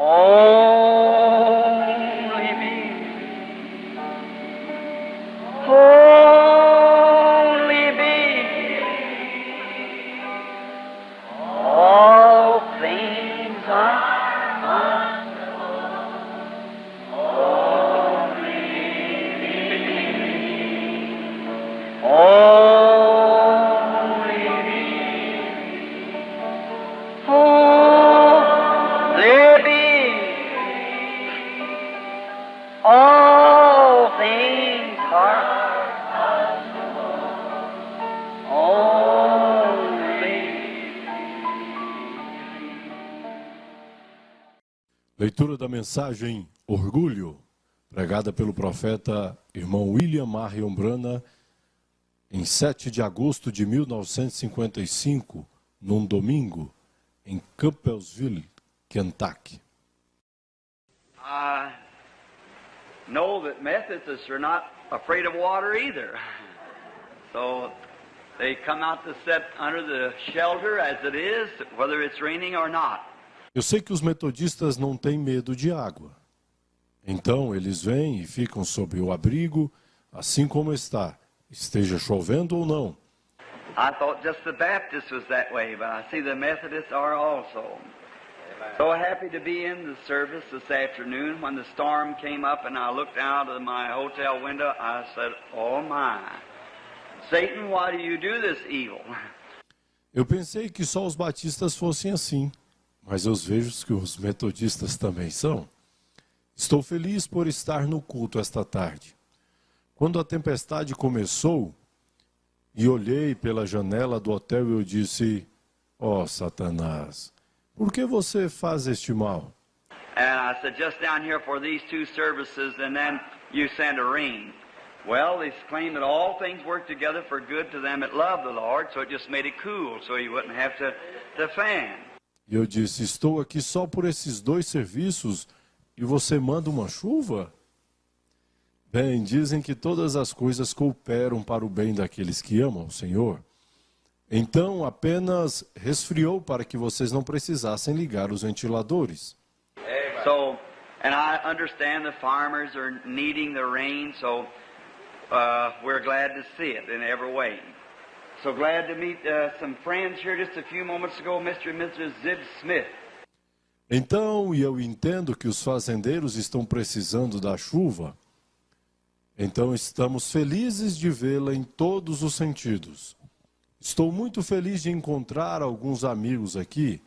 Only me. Only me. All things are only me. Only me. All things are only. Leitura da mensagem Orgulho, pregada pelo profeta irmão William Marion Branham em 7 de agosto de 1955, num domingo, em Campbellsville, Kentucky. I know that Methodists are not afraid of water either. So they come out to sit under the shelter as it is, whether it's raining or not. Eu sei que os metodistas não têm medo de água. Então eles vêm e ficam sob o abrigo, assim como está, esteja chovendo ou não. I thought just the Baptists was that way, but I see the Methodists are also. So happy to be in the service this afternoon. When the storm came up and I looked out of my hotel window, I said, "Oh my, Satan, why do you do this evil?" Eu pensei que só os batistas fossem assim, mas eu vejo que os metodistas também são. Estou feliz por estar no culto esta tarde. Quando a tempestade começou e olhei pela janela do hotel, eu disse: "Ó, Satanás, por que você faz este mal?" And I said, just down here for these two services, and then you send a rain. Well, they claim that all things work together for good to them that love the Lord, so it just made it cool, so you wouldn't have to fan. E eu disse: "Estou aqui só por esses dois serviços e você manda uma chuva?" Bem, dizem que todas as coisas cooperam para o bem daqueles que amam o Senhor. Então, apenas resfriou para que vocês não precisassem ligar os ventiladores. So, and I understand the farmers are needing the rain, so we're glad to see it in every way. So glad to meet some friends here just a few moments ago, Mr. and Mrs. Zib Smith. Então, e eu entendo que os fazendeiros estão precisando da chuva. Então, estamos felizes de vê-la em todos os sentidos. Estou muito feliz de encontrar alguns amigos aqui.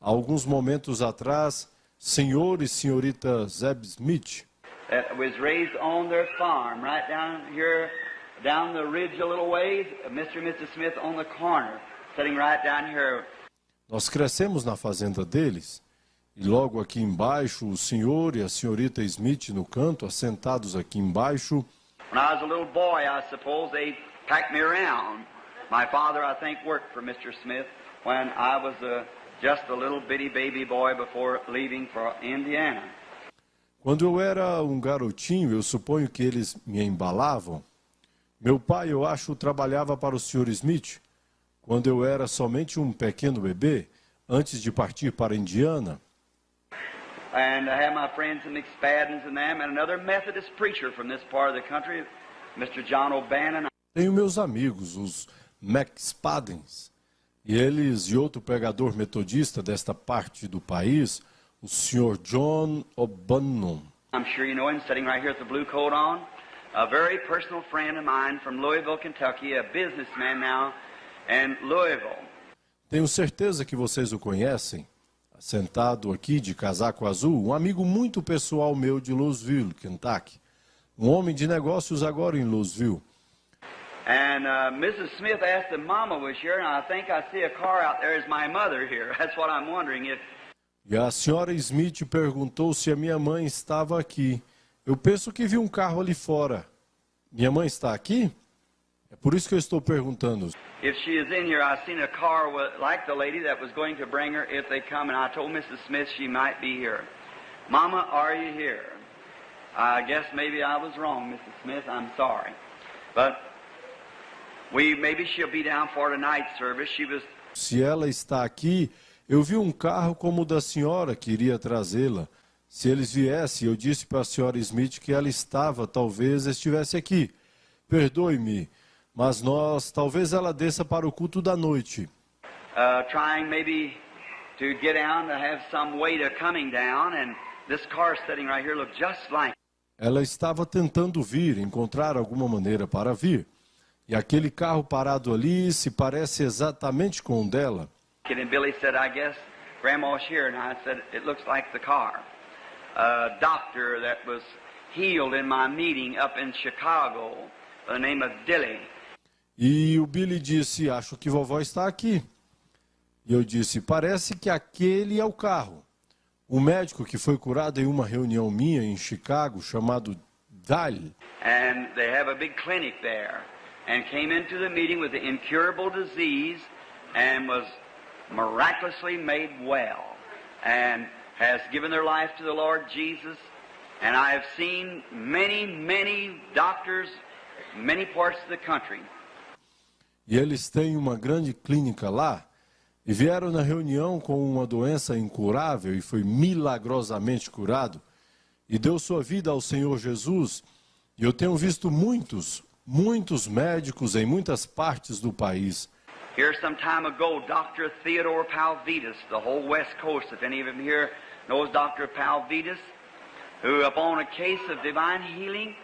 Há alguns momentos atrás, senhor e senhorita Zeb Smith, That was raised on their farm, right down here, down the ridge a little ways, Mr. and Mrs. Smith on the corner, sitting right down here. nós crescemos na fazenda deles, e logo aqui embaixo, o senhor e a senhorita Smith no canto, assentados aqui embaixo. When I was a little boy, I suppose they packed me around. My father, I think, worked for Mr. Smith when I was just a little bitty baby boy before leaving for Indiana. Quando eu era um garotinho, eu suponho que eles me embalavam. Meu pai, eu acho, trabalhava para o Sr. Smith, quando eu era somente um pequeno bebê, antes de partir para Indiana. And I have my friends in McSpaddens and them, and another Methodist preacher from this part of the country, Mr. John O'Bannon. Tenho meus amigos, os McSpaddens, e eles e outro pregador metodista desta parte do país, o Sr. John O'Bannon. I'm sure you know him, sitting right here with the blue coat on. A very personal friend of mine from Louisville, Kentucky, a businessman now in Louisville. Tenho certeza que vocês o conhecem. Sentado aqui de casaco azul, um amigo muito pessoal meu de Louisville, Kentucky. Um homem de negócios agora em Louisville. And Mrs. Smith asked if Mama was here, and I think I see a car out there. Is my mother here? That's what I'm wondering if. E a senhora Smith perguntou se a minha mãe estava aqui. Eu penso que vi um carro ali fora. Minha mãe está aqui? É por isso que eu estou perguntando. If she is in here, I seen a car like the lady that was going to bring her if they come, and I told Mrs. Smith she might be here. Mama, are you here? I guess maybe I was wrong, Mrs. Smith. I'm sorry. But maybe she'll be down for tonight's service. She was. Se ela está aqui, Eu vi um carro como o da senhora que iria trazê-la. Se eles viessem, eu disse para a senhora Smith que ela talvez estivesse aqui. Perdoe-me, mas talvez ela desça para o culto da noite. Trying maybe to get down, to have some way to coming down, and this car sitting right here looked just like. Ela estava tentando vir, encontrar alguma maneira para vir. E aquele carro parado ali se parece exatamente com o dela. And Billy said, I guess Grandma's here. And I said, it looks like the car. A doctor that was healed in my meeting up in Chicago by the name of Dilly. E o Billy disse, acho que vovó está aqui. E eu disse, parece que aquele é o carro. O médico que foi curado em uma reunião minha em Chicago, chamado Dilly. And they have a big clinic there. And came into the meeting with the incurable disease and was miraculously made well, and has given their life to the Lord Jesus. And I have seen many doctors, many parts of the country. E eles têm uma grande clínica lá, e vieram na reunião com uma doença incurável e foi milagrosamente curado, e deu sua vida ao Senhor Jesus. E eu tenho visto muitos médicos em muitas partes do país. Here some time ago, Dr. Theodore Palvitas, the whole West Coast, if any of them here knows Dr. Palvitas, who upon a case of divine healing,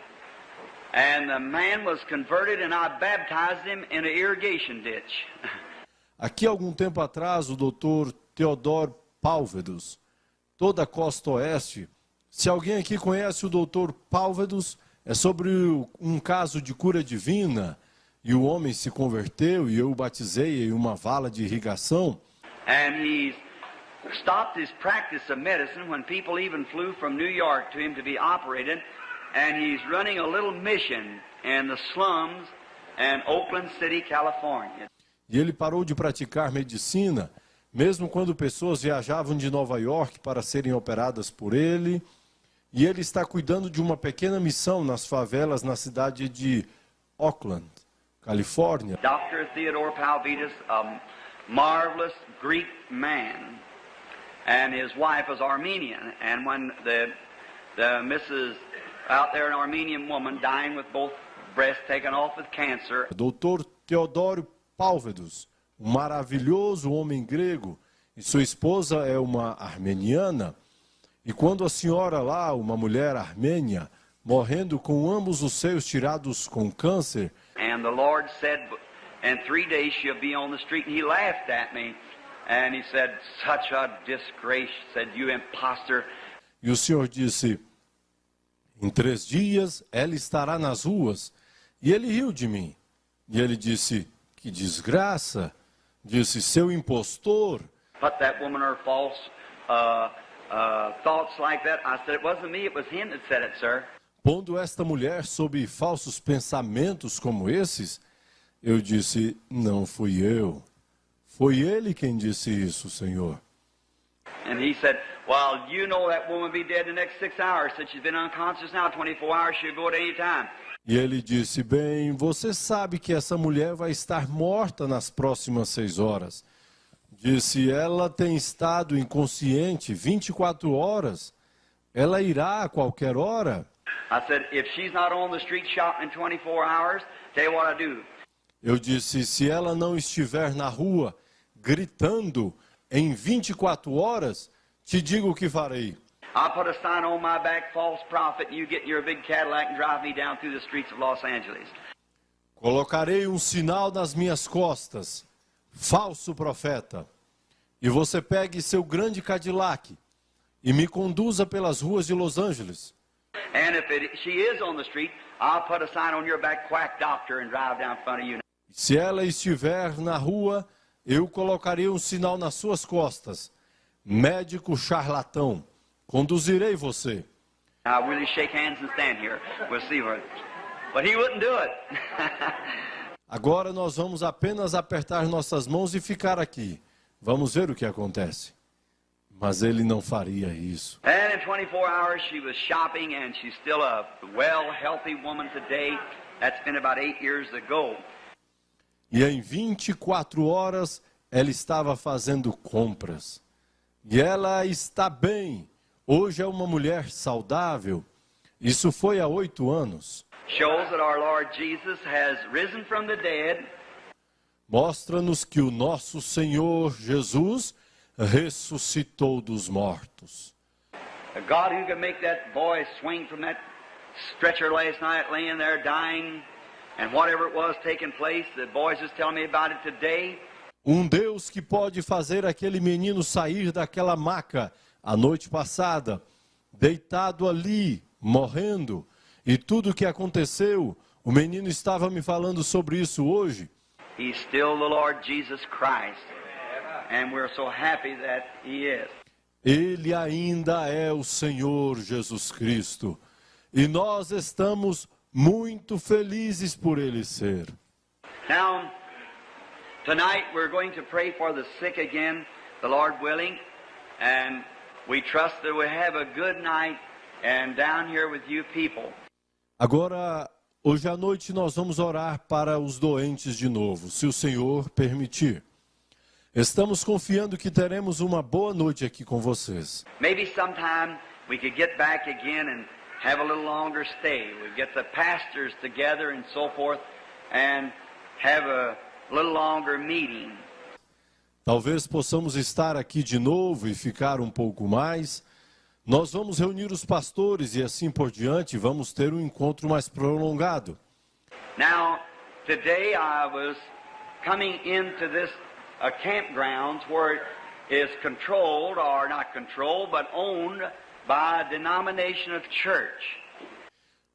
and the man was converted and I baptized him in an irrigation ditch. Aqui, algum tempo atrás, o Dr. Theodore Palvitas, toda a costa oeste. Se alguém aqui conhece o Dr. Palvitas, é sobre um caso de cura divina. E o homem se converteu e eu o batizei em uma vala de irrigação. And he's stopped his practice of medicine when people even flew from New York to him to be operated. And he's running a little mission in the slums in Oakland City, California. E ele parou de praticar medicina, mesmo quando pessoas viajavam de Nova York para serem operadas por ele. E ele está cuidando de uma pequena missão nas favelas na cidade de Oakland, Califórnia. Dr. Theodore Palvitas, a marvelous Greek man, and his wife was Armenian. And when the Mrs. out there, an Armenian woman dying with both breasts taken off with cancer. Dr. Teodoro Palvitas, um maravilhoso homem grego, e sua esposa é uma armeniana. E quando a senhora lá, uma mulher armênia, morrendo com ambos os seios tirados com câncer. And the Lord said, in 3 days she'll be on the street. And he laughed at me. And he said, such a disgrace, said, you impostor. E o Senhor disse, em 3 dias ela estará nas ruas. E ele riu de mim. E ele disse, que desgraça. Disse, seu impostor. Put that woman her false thoughts like that. I said, it wasn't me, it was him that said it, sir. Pondo esta mulher sob falsos pensamentos como esses, eu disse, não fui eu. Foi ele quem disse isso, Senhor. And he said, well, you know that woman will be dead in the next 6 hours. Since she's been unconscious now, 24 hours, she'll go at any time. E ele disse, bem, você sabe que essa mulher vai estar morta nas próximas 6 horas. Disse, ela tem estado inconsciente 24 horas. Ela irá a qualquer hora. I said, if she's not on the street shouting in 24 hours, tell you what I do. Eu disse, se ela não estiver na rua gritando em 24 horas, te digo o que farei. I'll put a sign on my back, false prophet, and you get in your big Cadillac and drive me down through the streets of Los Angeles. Colocarei um sinal nas minhas costas, falso profeta, e você pegue seu grande Cadillac e me conduza pelas ruas de Los Angeles. And if she is on the street, I'll put a sign on your back, quack doctor, and drive down in front of you. Se ela estiver na rua, eu colocarei um sinal nas suas costas, médico charlatão, conduzirei você. I'll really shake hands and stand here. We'll see what. But he wouldn't do it. Agora nós vamos apenas apertar nossas mãos e ficar aqui. Vamos ver o que acontece. Mas ele não faria isso. And in 24 hours she was shopping, and she's still a well, healthy woman today. That's been about 8 years ago. E em 24 horas ela estava fazendo compras. E ela está bem. Hoje é uma mulher saudável. Isso foi há 8 anos. Shows that our Lord Jesus has risen from the dead. Mostra-nos que o nosso Senhor Jesus ressuscitou dos mortos. A God who could make that boy swing from that stretcher last night, laying there dying, and whatever it was taking place, the boys just telling me about it today. Um Deus que pode fazer aquele menino sair daquela maca a noite passada, deitado ali, morrendo, e tudo o que aconteceu, o menino estava me falando sobre isso hoje. He's still the Lord Jesus Christ, and we're so happy that He is. Ele ainda é o Senhor Jesus Cristo. E nós estamos muito felizes por Ele ser. Now, tonight we're going to pray for the sick again, the Lord willing, and we trust that we'll have a good night and down here with you people. Agora, hoje à noite nós vamos orar para os doentes de novo, se o Senhor permitir. Estamos confiando que teremos uma boa noite aqui com vocês. Maybe sometime we could get back again and have a little longer stay. We get the pastors together and so forth and have a little longer meeting. Talvez possamos estar aqui de novo e ficar um pouco mais. Nós vamos reunir os pastores e assim por diante, vamos ter um encontro mais prolongado. Now, today I was coming into this campgrounds where it is controlled, or not controlled, but owned by a denomination of church.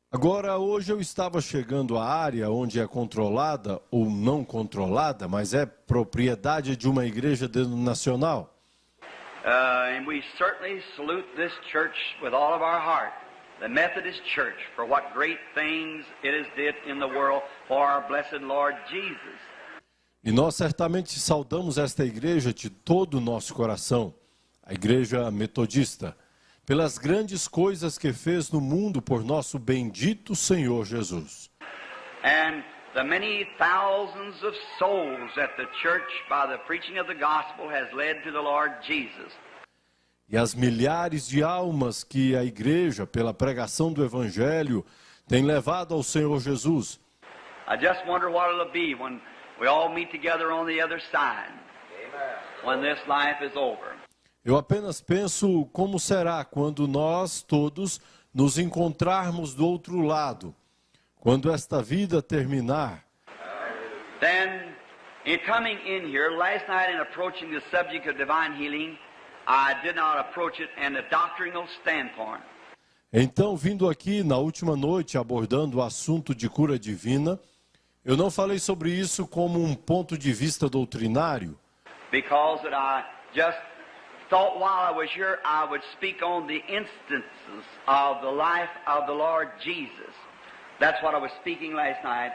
Agora, hoje eu estava chegando à área onde é controlada ou não controlada, mas é propriedade de uma igreja denominacional. And we certainly salute this church with all of our heart, the Methodist Church, for what great things it has did in the world for our blessed Lord Jesus. E nós certamente saudamos esta igreja de todo o nosso coração, a igreja metodista, pelas grandes coisas que fez no mundo por nosso bendito Senhor Jesus. And the many thousands of souls that the church, by the preaching of the gospel, has led to the Lord Jesus. E as milhares de almas que a igreja, pela pregação do Evangelho, tem levado ao Senhor Jesus. I just wonder what it'll be when we all meet together on the other side, when this life is over. Eu apenas penso como será quando nós todos nos encontrarmos do outro lado, quando esta vida terminar. Then, in coming in here, last night in approaching the subject of divine healing, I did not approach it in a doctrinal standpoint. Então, vindo aqui na última noite abordando o assunto de cura divina, eu não falei sobre isso como um ponto de vista doutrinário, Because that I just thought while I was here I would speak on the instances of the life of the Lord Jesus. That's what I was speaking last night.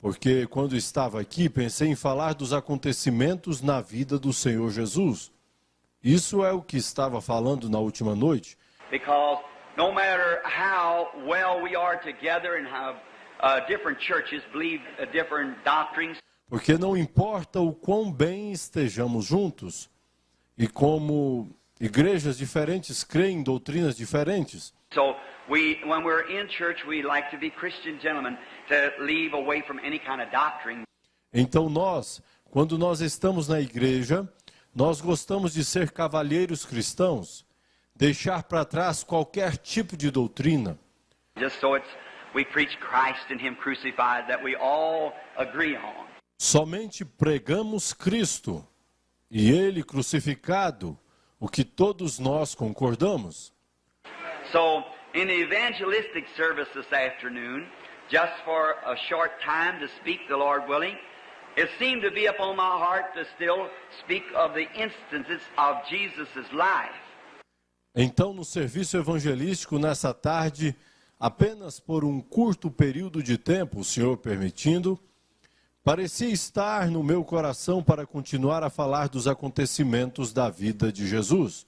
porque quando estava aqui pensei em falar dos acontecimentos na vida do Senhor Jesus. Isso é o que estava falando na última noite. Because no matter how well we are together and how different churches believe different doctrines, Porque não importa o quão bem estejamos juntos, e como igrejas diferentes creem em doutrinas diferentes. so when we're in church, we like to be Christian gentlemen, to leave away from any kind of doctrine. Então nós, quando nós estamos na igreja, nós gostamos de ser cavalheiros cristãos, deixar para trás qualquer tipo de doutrina. Just so we preach Christ and Him crucified that we all agree on. Somente pregamos Cristo e Ele crucificado, o que todos nós concordamos. So, in the evangelistic service this afternoon, just for a short time to speak, the Lord willing, it seemed to be upon my heart to still speak of the instances of Jesus' life. Então, no serviço evangelístico nessa tarde, apenas por um curto período de tempo, o Senhor permitindo, parecia estar no meu coração para continuar a falar dos acontecimentos da vida de Jesus.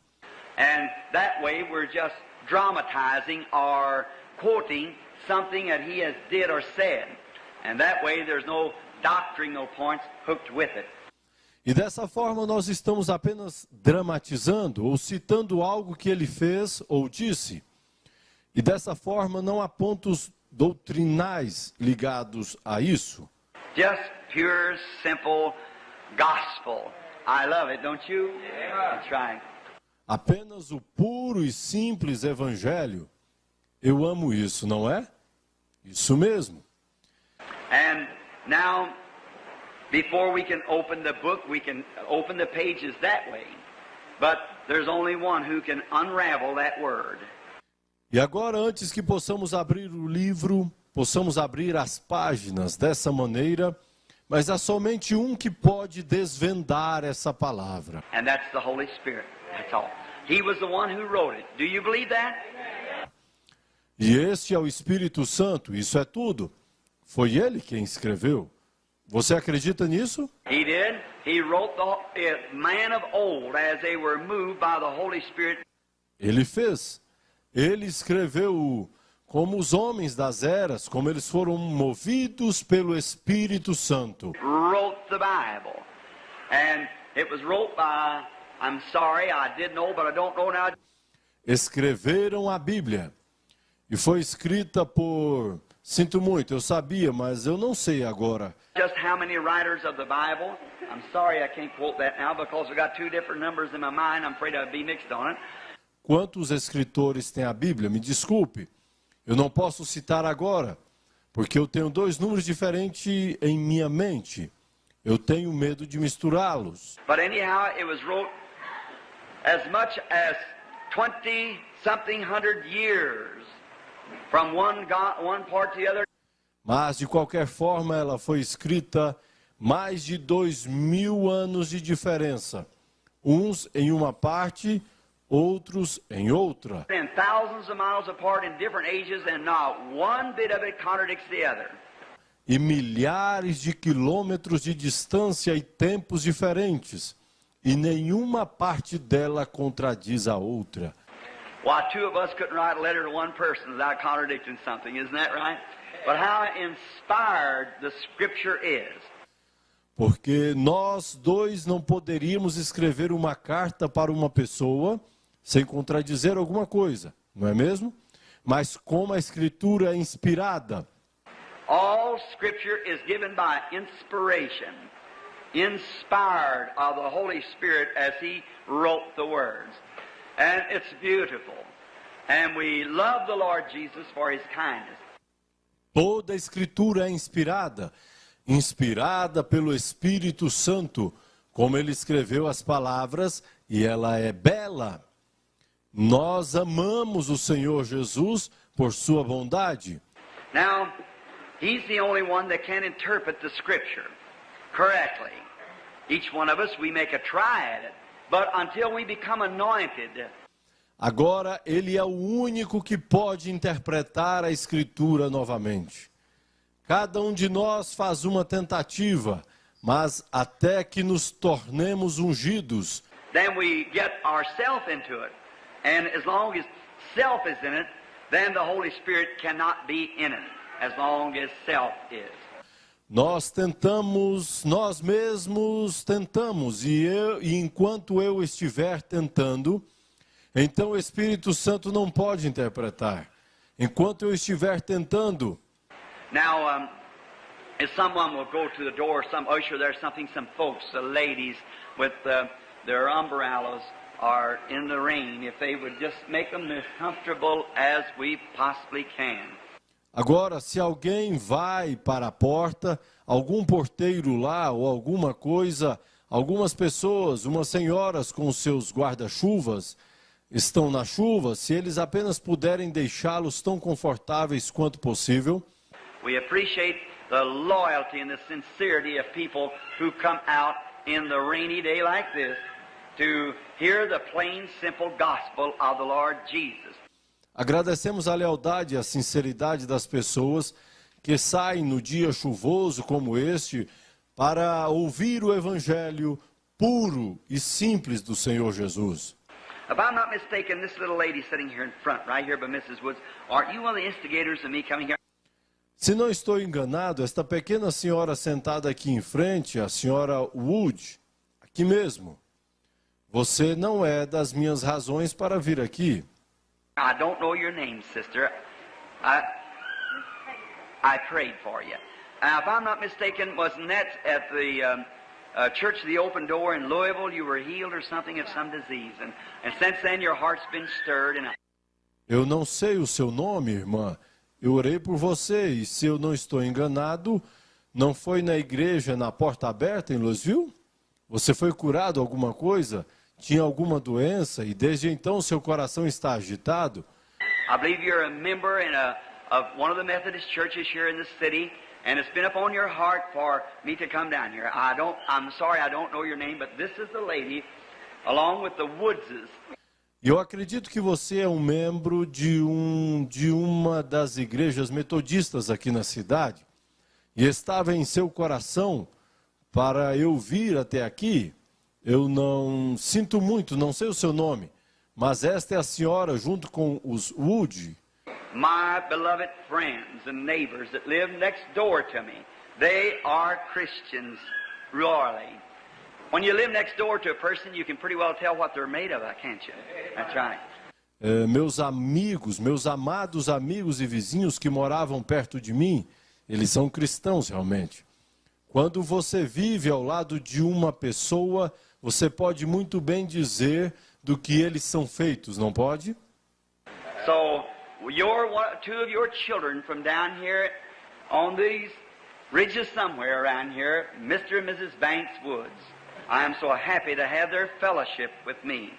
And that way we're just dramatizing or quoting something that He has did or said. And that way there's no doctrinal points hooked with it. E dessa forma nós estamos apenas dramatizando ou citando algo que ele fez ou disse. E dessa forma não há pontos doutrinais ligados a isso. Just pure, simple gospel. I love it, don't you? That's right. Apenas o puro e simples evangelho. Eu amo isso, não é? Isso mesmo. And now, before we can open the book, we can open the pages that way. But there's only one who can unravel that word. E agora, antes que possamos abrir o livro, possamos abrir as páginas dessa maneira, mas há somente um que pode desvendar essa palavra. And that's the Holy Spirit. That's all. He was the one who wrote it. Do you believe that? E este é o Espírito Santo, isso é tudo. Foi ele quem escreveu. Você acredita nisso? He did. He wrote the man of old as they were moved by the Holy Spirit. Ele fez. Ele escreveu como os homens das eras, como eles foram movidos pelo Espírito Santo. Wrote the Bible. And it was wrote by, I'm sorry, I did know, but I don't know now. Escreveram a Bíblia. E foi escrita por, sinto muito, eu sabia, mas eu não sei agora. Just how many writers of the Bible? I'm sorry I can't quote that now because we got two different numbers in my mind. I'm afraid I'd be mixed on it. Quantos escritores tem a Bíblia? Me desculpe, eu não posso citar agora, porque eu tenho dois números diferentes em minha mente. Eu tenho medo de misturá-los. But anyhow, it was wrote as much as 20-something hundred years from one part to the other. Mas, de qualquer forma, ela foi escrita mais de 2000 anos de diferença. Uns em uma parte, outros em outra. And thousands of miles apart in different ages, and not one bit of it contradicts the other. E milhares de quilômetros de distância e tempos diferentes. E nenhuma parte dela contradiz a outra. Why, two of us couldn't write a letter to one person without contradicting something, isn't that right? But how inspired the Scripture is. Porque nós dois não poderíamos escrever uma carta para uma pessoa sem contradizer alguma coisa, não é mesmo? Mas como a Escritura é inspirada. All Scripture is given by inspiration, inspired of the Holy Spirit as He wrote the words. And it's beautiful. And we love the Lord Jesus for His kindness. Toda a Escritura é inspirada, inspirada pelo Espírito Santo, como ele escreveu as palavras, e ela é bela. Nós amamos o Senhor Jesus por sua bondade. Now, He's the only one that can interpret the Scripture correctly. Each one of us, we make a try at it. But until we become anointed, agora, ele é o único que pode interpretar a Escritura novamente. Cada um de nós faz uma tentativa, mas até que nos tornemos ungidos, then we get ourself into it. And as long as self is in it, then the Holy Spirit cannot be in it, as long as self is. nós tentamos, nós mesmos tentamos, e enquanto eu estiver tentando, então o Espírito Santo não pode interpretar. Enquanto eu estiver tentando. Now, if someone will go to the door, some usher there, some folks, the ladies with their umbrellas are in the rain, if they would just make them as comfortable as we possibly can. Agora, se alguém vai para a porta, algum porteiro lá ou alguma coisa, algumas pessoas, umas senhoras com seus guarda-chuvas, estão na chuva, se eles apenas puderem deixá-los tão confortáveis quanto possível. We appreciate the loyalty and the sincerity of people who come out in the rainy day like this to hear the plain, simple gospel of the Lord Jesus. Agradecemos a lealdade e a sinceridade das pessoas que saem no dia chuvoso como este para ouvir o evangelho puro e simples do Senhor Jesus. If I'm not mistaken, this little lady sitting here in front, right here by Mrs. Woods, aren't you one of the instigators of me coming here? Se não estou enganado, esta pequena senhora sentada aqui em frente, a senhora Wood, aqui mesmo. Você não é das minhas razões para vir aqui. I don't know your name, sister. I prayed for you. If I'm not mistaken, wasn't that at the Church of the Open Door in Louisville? You were healed or something of some disease. And since then your heart's been stirred. Eu não sei o seu nome, irmã. Eu orei por você e, se eu não estou enganado, não foi na igreja na Porta Aberta em Louisville? Você foi curado alguma coisa? Tinha alguma doença e desde então seu coração está agitado? I believe you're a member of one of the Methodist churches here in the city, and it's been upon your heart for me to come down here. I'm sorry I don't know your name, but this is the lady, along with the Woodses. Eu acredito que você é um membro de uma das igrejas metodistas aqui na cidade e estava em seu coração para eu vir até aqui. Eu não sinto muito, não sei o seu nome, mas esta é a senhora junto com os Wood. My beloved friends and neighbors that live next door to me, they are Christians, royally. When you live next door to a person, you can pretty well tell what they're made of, can't you? That's right. Meus amigos, meus amados amigos e vizinhos que moravam perto de mim, eles são cristãos realmente. Quando você vive ao lado de uma pessoa, você pode muito bem dizer do que eles são feitos, não pode? So, two of your children from down here on these ridges somewhere around here, Mr. and Mrs. Banks Woods. I am so happy to have their fellowship with me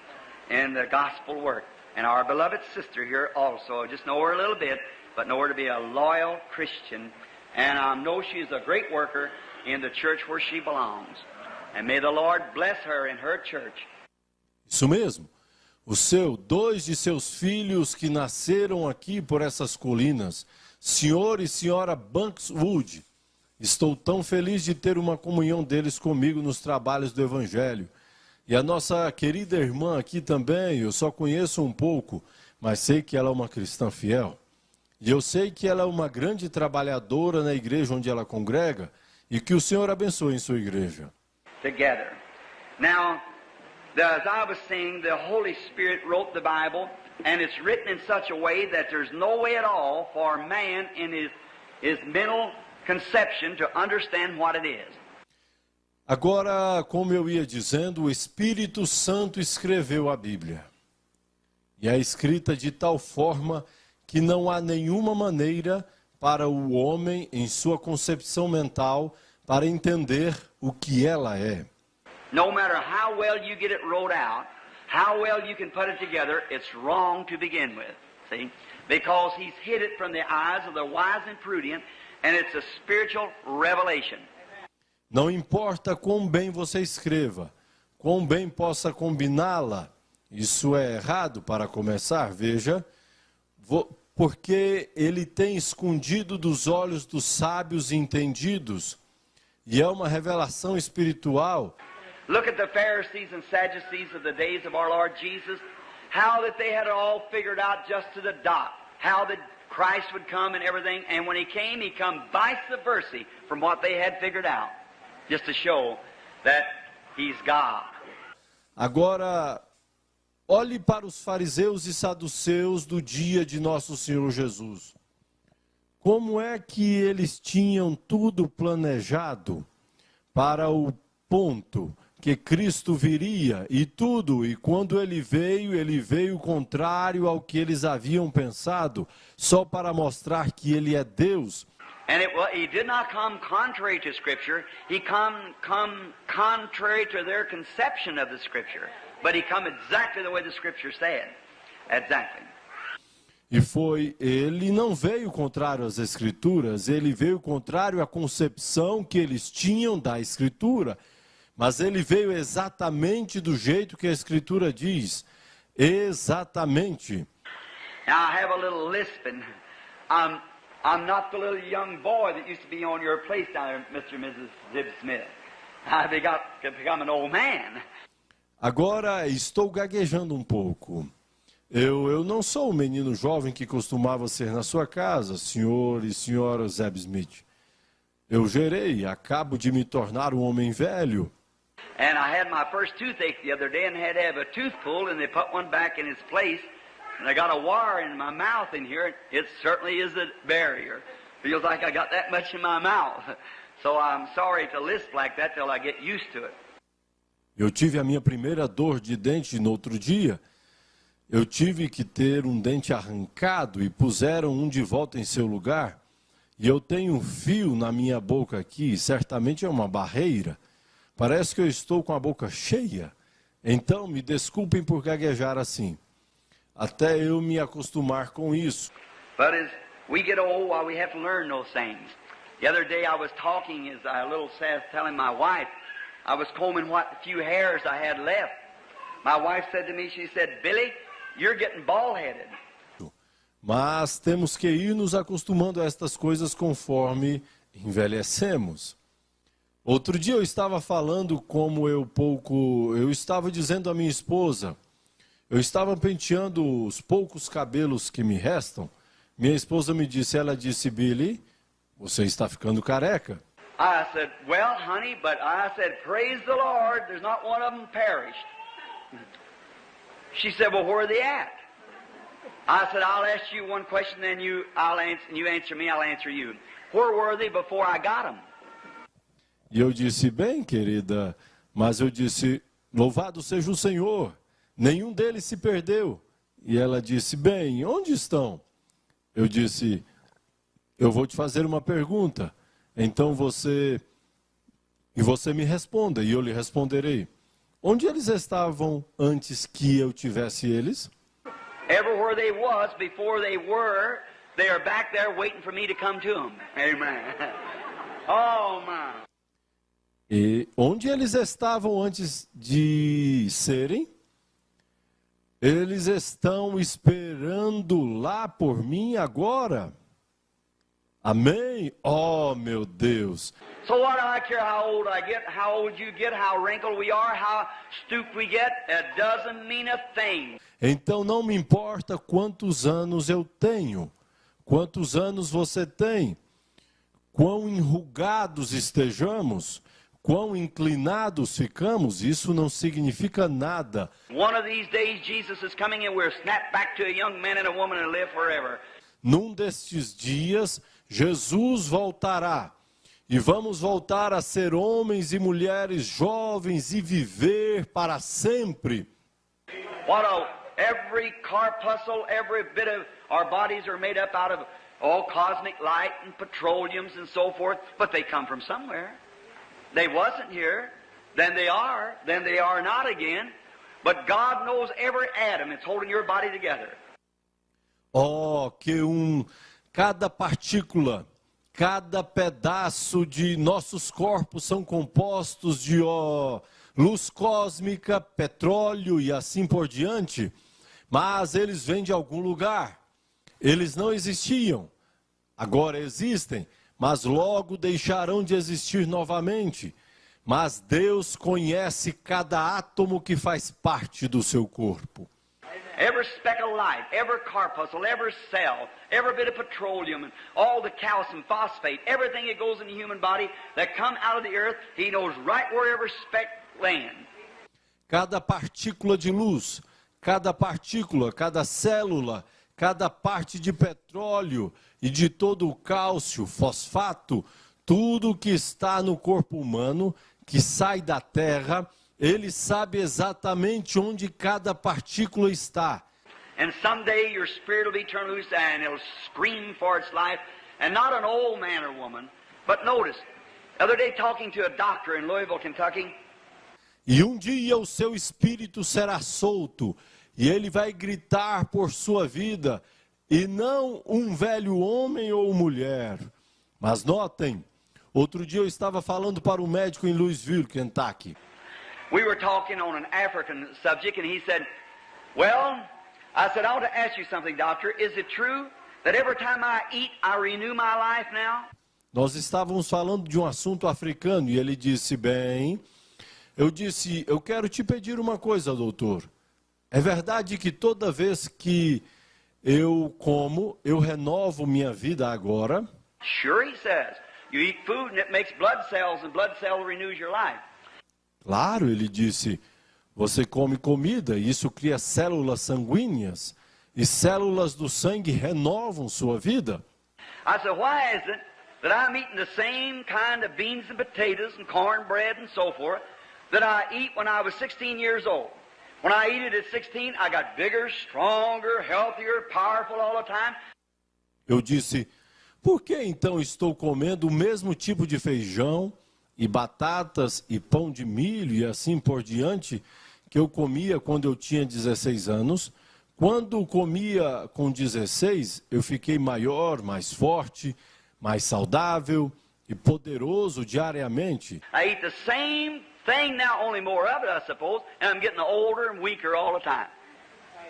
in the gospel work. And our beloved sister here also, just know her a little bit, but know her to be a loyal Christian. And I know she's a great worker in the church where she belongs. And may the Lord bless her in her church. Isso mesmo. Dois de seus filhos que nasceram aqui por essas colinas, senhor e senhora Banks Wood. Estou tão feliz de ter uma comunhão deles comigo nos trabalhos do Evangelho. E a nossa querida irmã aqui também, eu só conheço um pouco, mas sei que ela é uma cristã fiel. E eu sei que ela é uma grande trabalhadora na igreja onde ela congrega e que o Senhor abençoe em sua igreja. Together. Now, as I was saying, the Holy Spirit wrote the Bible, and it's written in such a way that there's no way at all for man in his mental conception to understand what it is. Agora, como eu ia dizendo, o Espírito Santo escreveu a Bíblia. E é escrita de tal forma que não há nenhuma maneira para o homem, em sua concepção mental, para entender o que ela é. No matter how well you get it wrote out, how well you can put it together, it's wrong to begin with. See? Because he's hid it from the eyes of the wise and prudent, and it's a spiritual revelation. Não importa quão bem você escreva, quão bem possa combiná-la, isso é errado para começar, veja, porque ele tem escondido dos olhos dos sábios e entendidos, e é uma revelação espiritual. Look at the Pharisees and Sadducees of the days of our Lord Jesus, how that they had it all figured out just to the dot, how that Christ would come and everything, and when he came vice versa from what they had figured out, just to show that he's God. Agora, olhe para os fariseus e saduceus do dia de nosso Senhor Jesus. Como é que eles tinham tudo planejado para o ponto que Cristo viria e tudo, e quando ele veio contrário ao que eles haviam pensado, só para mostrar que ele é Deus. And he did not come contrary to Scripture, he come contrary to their conception of the Scripture, but he come exactly the way the Scripture said. Exactly. E ele não veio contrário às Escrituras, ele veio contrário à concepção que eles tinham da Escritura. Mas ele veio exatamente do jeito que a Escritura diz. Exatamente. Now I have a little lisp, and I'm not the little young boy that used to be on your place down there, Mr. and Mrs. Zib Smith. I've become an old man. Agora estou gaguejando um pouco. Eu não sou o menino jovem que costumava ser na sua casa, senhor e senhora Zeb Smith. Eu gerei, acabo de me tornar um homem velho. And I had my first toothache the other day and had to have a tooth pulled, and they put one back in its place. And I got a wire in my mouth in here. It certainly is a barrier. Feels like I got that much in my mouth. So I'm sorry to lisp like that till I get used to it. Eu tive a minha primeira dor de dente no outro dia. Eu tive que ter um dente arrancado e puseram um de volta em seu lugar. E eu tenho um fio na minha boca aqui, certamente é uma barreira. Parece que eu estou com a boca cheia. Então, me desculpem por gaguejar assim. Até eu me acostumar com isso. But as we get old, we have to learn those things. The other day I was talking, as a little sad, telling my wife, I was combing what few hairs I had left. My wife said to me, she said, Billy, you're getting bald-headed. Mas temos que ir nos acostumando a estas coisas conforme envelhecemos. Outro dia eu estava falando como eu estava dizendo à minha esposa, eu estava penteando os poucos cabelos que me restam. Minha esposa me disse, ela disse, Billy, você está ficando careca. I said, well, honey, but I said, praise the Lord, there's not one of them perished. She said, well, where are they at? I said, I'll ask you one question, then you answer me, I'll answer you. Where were they before I got them? E eu disse, bem, querida, mas eu disse, louvado seja o Senhor, nenhum deles se perdeu. E ela disse, bem, onde estão? Eu disse, eu vou te fazer uma pergunta, então você me responda, e eu lhe responderei. Onde eles estavam antes que eu tivesse eles? Everywhere they was before they are back there waiting for me to come to them. Amen. Oh, my. E onde eles estavam antes de serem? Eles estão esperando lá por mim agora. Amém? Oh, meu Deus. So what do I care how old I get, how old you get, how wrinkled we are, how stooped we get? It doesn't mean a thing. Então não me importa quantos anos eu tenho, quantos anos você tem, quão enrugados estejamos, quão inclinados ficamos, isso não significa nada. One of these days Jesus is coming and we're snapped back to a young man and a woman and live forever. Num destes dias, Jesus voltará. E vamos voltar a ser homens e mulheres jovens e viver para sempre. Every corpuscle, every bit of our bodies are made up out of all cosmic light and petroleums and so forth, but they come from somewhere. They wasn't here, then they are not again, but God knows every atom that's holding your body together. Oh, que cada partícula, cada pedaço de nossos corpos são compostos de luz cósmica, petróleo e assim por diante, mas eles vêm de algum lugar. Eles não existiam, agora existem, mas logo deixarão de existir novamente. Mas Deus conhece cada átomo que faz parte do seu corpo. Every speck of light, every corpuscle, every cell, every bit of petroleum, and all the calcium, phosphate, everything that goes in the human body that come out of the earth, He knows right where every speck lands. Cada partícula de luz, cada partícula, cada célula, cada parte de petróleo e de todo o cálcio, fosfato, tudo que está no corpo humano, que sai da terra, Ele sabe exatamente onde cada partícula está. And someday your spirit will be turned loose and it'll scream for its life. And not an old man or woman, but notice, the other day talking to a doctor in Louisville, Kentucky. E um dia o seu espírito será solto, e ele vai gritar por sua vida, e não um velho homem ou mulher. Mas notem, outro dia eu estava falando para um médico em Louisville, Kentucky. We were talking on an African subject, and he said, well, I said, I want to ask you something, doctor. Is it true that every time I eat, I renew my life now? Nós estávamos falando de um assunto africano, e ele disse, bem, eu disse, eu quero te pedir uma coisa, doutor. É verdade que toda vez que eu como, eu renovo minha vida agora? Sure, he says. You eat food and it makes blood cells, and blood cells renews your life. Claro, ele disse, você come comida e isso cria células sanguíneas e células do sangue renovam sua vida. I said, why is it that I'm eating the same kind of beans and potatoes and cornbread and so forth that I eat when I was 16 years old? When I eat it at 16, I got bigger, stronger, healthier, powerful all the time. Eu disse, por que então estou comendo o mesmo tipo de feijão e batatas e pão de milho e assim por diante que eu comia quando eu tinha 16 anos? Quando comia com 16, eu fiquei maior, mais forte, mais saudável e poderoso diariamente. I eat the same thing now, only more of it, I suppose, and I'm getting older and weaker all the time.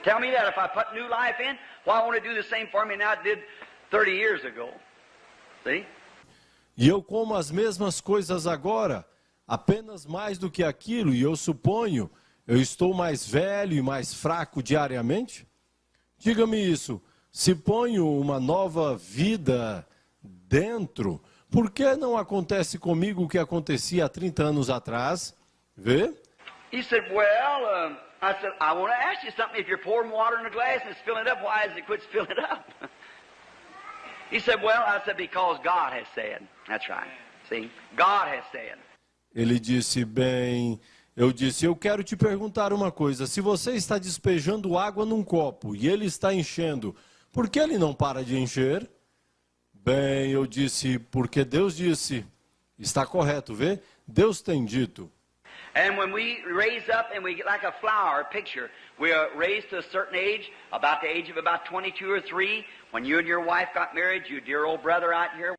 Tell me that if I put new life in, why won't it do the same for me now it did 30 years ago? See? E eu como as mesmas coisas agora, apenas mais do que aquilo, e eu suponho, eu estou mais velho e mais fraco diariamente? Diga-me isso, se ponho uma nova vida dentro, por que não acontece comigo o que acontecia há 30 anos atrás? Vê? He said, well, I said, I want to ask you something. If you're pouring water in a glass and it's filling it up, why does it quit filling it up? He said, well, I said, because God has said. That's right. See, God has said. Ele disse, bem, eu quero te perguntar uma coisa. Se você está despejando água num copo e ele está enchendo, por que ele não para de encher? Bem, eu disse, porque Deus disse. Está correto, vê? Deus tem dito. And when we raise up and we get like a flower picture, we are raised to a certain age, about the age of about 22 or 3, when you and your wife got married, you dear old brother out here.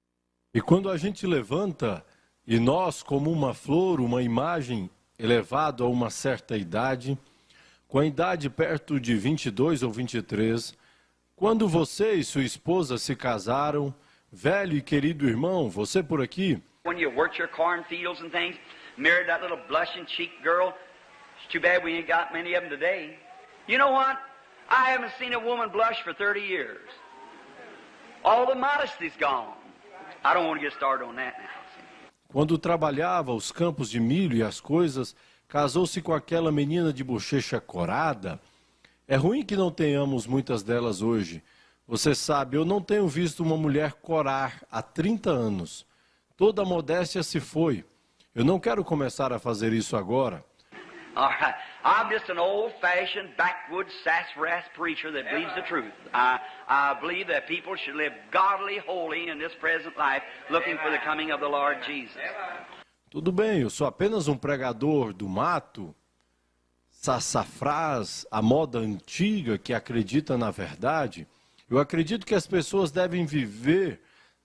E quando a gente levanta, e nós, como uma flor, uma imagem, elevado a uma certa idade, com a idade perto de 22 ou 23, quando você e sua esposa se casaram, velho e querido irmão, você por aqui, When you worked your cornfields and things, married that little blushing cheek girl. It's too bad we ain't got many of them today. You know what? I haven't seen a woman blush for 30 years. All the modesty's gone. I don't want to get started on that now. quando trabalhava os campos de milho e as coisas, casou-se com aquela menina de bochecha corada. É ruim que não tenhamos muitas delas hoje. Você sabe, eu não tenho visto uma mulher corar há 30 anos. Toda a modéstia se foi. Eu não quero começar a fazer isso agora. All right. I'm just an old-fashioned, backwoods, sassafras preacher that believes the truth. I believe that people should live godly, holy in this present life, looking for the coming of the Lord Jesus. Tudo bem, eu sou apenas um pregador do mato, sassafrás, a moda antiga que acredita na verdade. Eu acredito que as pessoas devem viver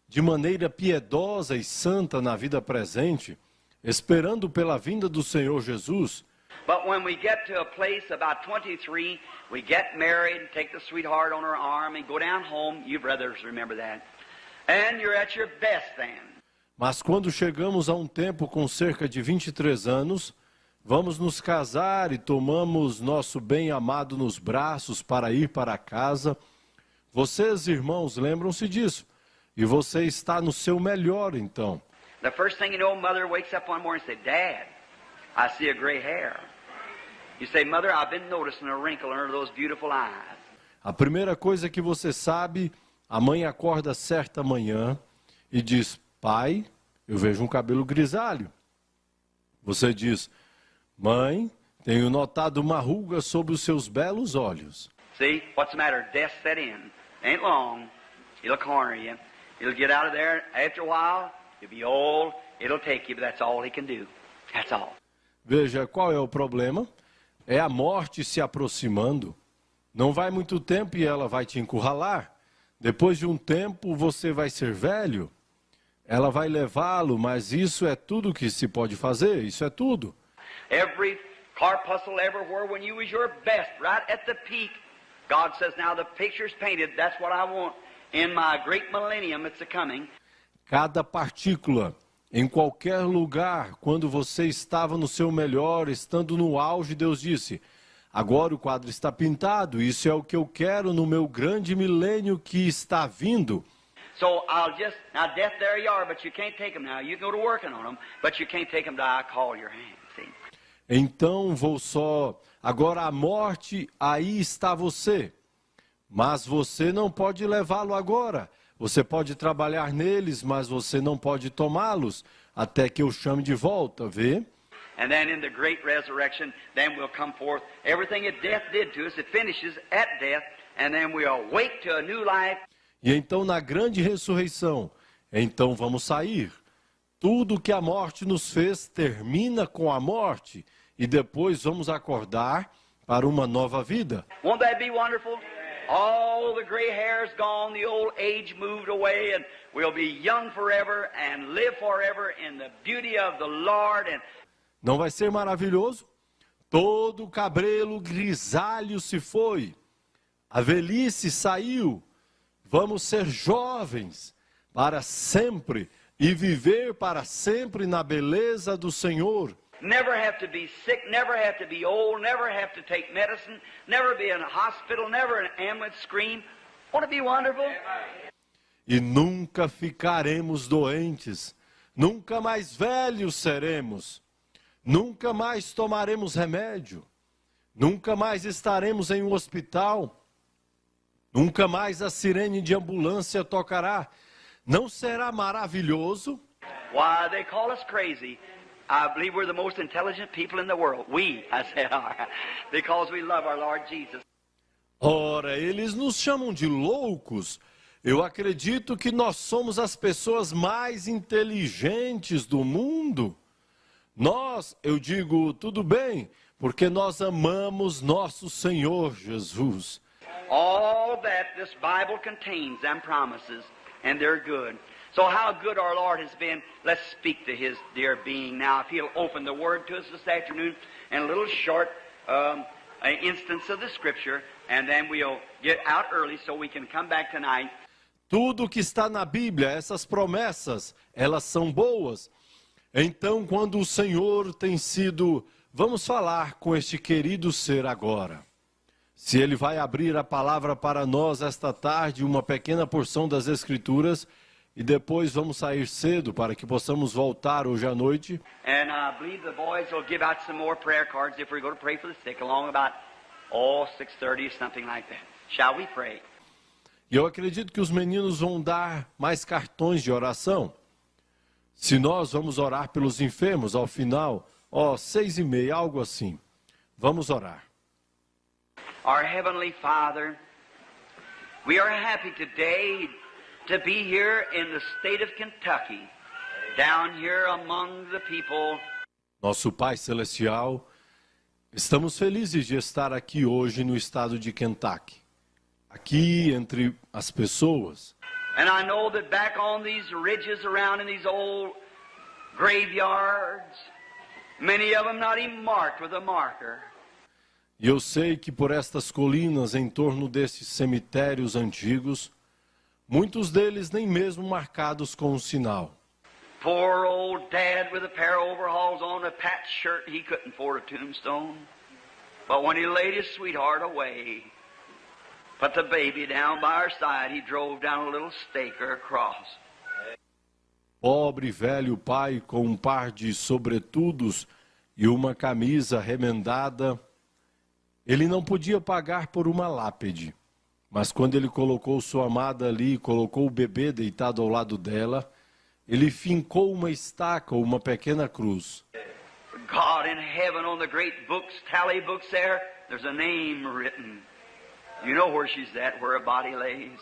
de maneira piedosa e santa na vida presente, esperando pela vinda do Senhor Jesus. But when we get to a place about 23, we get married, take the sweetheart on our arm, and go down home. You brothers remember that. And you're at your best then. Mas quando chegamos a um tempo com cerca de 23 anos, vamos nos casar e tomamos nosso bem-amado nos braços para ir para casa. Vocês, irmãos, lembram-se disso. E você está no seu melhor, então. The first thing you know, mother wakes up one morning and says, Dad, I see a gray hair. You say, Mother, I've been noticing a wrinkle under those beautiful eyes. A primeira coisa que você sabe, a mãe acorda certa manhã e diz, pai, eu vejo um cabelo grisalho. Você diz, mãe, tenho notado uma ruga sobre os seus belos olhos. See, what's the matter? Death set in. Ain't long. It'll corner you. It'll get out of there. After a while, you'll be old. It'll take you, but that's all he can do. That's all. Veja, qual é o problema? É a morte se aproximando. Não vai muito tempo e ela vai te encurralar. Depois de um tempo, você vai ser velho. Ela vai levá-lo, mas isso é tudo que se pode fazer. Isso é tudo. Every corpuscle everywhere when you was your best, right at the peak. God says, now the picture's painted. That's what I want. In my great millennium, it's a-coming. Cada partícula, em qualquer lugar, quando você estava no seu melhor, estando no auge, Deus disse, agora o quadro está pintado, isso é o que eu quero no meu grande milênio que está vindo. So I'll just, now death there you are, but you can't take them now. You can go to working on them, but you can't take them till I call your hand, see. Então vou só. Agora a morte, aí está você. Mas você não pode levá-lo agora. Você pode trabalhar neles, mas você não pode tomá-los até que eu chame de volta, vê? And then in the great resurrection, then we'll come forth. Everything that death did to us, it finishes at death, and then we'll awake to a new life. E então na grande ressurreição, então vamos sair. Tudo que a morte nos fez termina com a morte, e depois vamos acordar para uma nova vida. Won't that be wonderful? All the gray hair's gone, the old age moved away, and we'll be young forever and live forever in the beauty of the Lord. And Não vai ser maravilhoso? Todo o cabelo grisalho se foi, a velhice saiu, vamos ser jovens para sempre e viver para sempre na beleza do Senhor. never have to be sick, never have to be old, never have to take medicine, never be in a hospital, never an ambulance scream. Won't it be wonderful? E nunca ficaremos doentes, nunca mais velhos seremos, nunca mais tomaremos remédio, nunca mais estaremos em um hospital, nunca mais a sirene de ambulância tocará. Não será maravilhoso? Why, they call us crazy. I believe we're the most intelligent people in the world. We, I said, are, because we love our Lord Jesus. Ora, eles nos chamam de loucos. Eu acredito que nós somos as pessoas mais inteligentes do mundo. Nós, eu digo, tudo bem, porque nós amamos nosso Senhor Jesus. All that this Bible contains, them promises, and they're good. So how good our Lord has been, let's speak to His dear being now. If He'll open the Word to us this afternoon in a little short instance of the Scripture, and then we'll get out early so we can come back tonight. Tudo que está na Bíblia, essas promessas, elas são boas. Então, quando o Senhor tem sido... Vamos falar com este querido ser agora. Se Ele vai abrir a palavra para nós esta tarde, uma pequena porção das Escrituras, e depois vamos sair cedo para que possamos voltar hoje à noite. And I believe the boys will give out some more prayer cards if we're going to pray for the sick along about 6:30 or something like that. Shall we pray? E eu acredito que os meninos vão dar mais cartões de oração. Se nós vamos orar pelos enfermos ao final, 6:30, algo assim. Vamos orar. Our Heavenly Father, we are happy today to be here in the state of Kentucky, down here among the people. Nosso Pai Celestial, estamos felizes de estar aqui hoje no estado de Kentucky, aqui entre as pessoas. And I know that back on these ridges around in these old graveyards, many of them not even marked with a marker. E eu sei que por estas colinas em torno desses cemitérios antigos, muitos deles nem mesmo marcados com um sinal. Poor old Dad with a pair of overalls on, a patched shirt, he couldn't afford a tombstone. But when he laid his sweetheart away, put the baby down by her side, he drove down a little stake or a cross. Pobre velho pai com um par de sobretudos e uma camisa remendada, ele não podia pagar por uma lápide. Mas quando ele colocou sua amada ali, colocou o bebê deitado ao lado dela, ele fincou uma estaca ou uma pequena cruz. God in heaven, on the great books, tally books there, there's a name written. You know where she's at, where her body lays.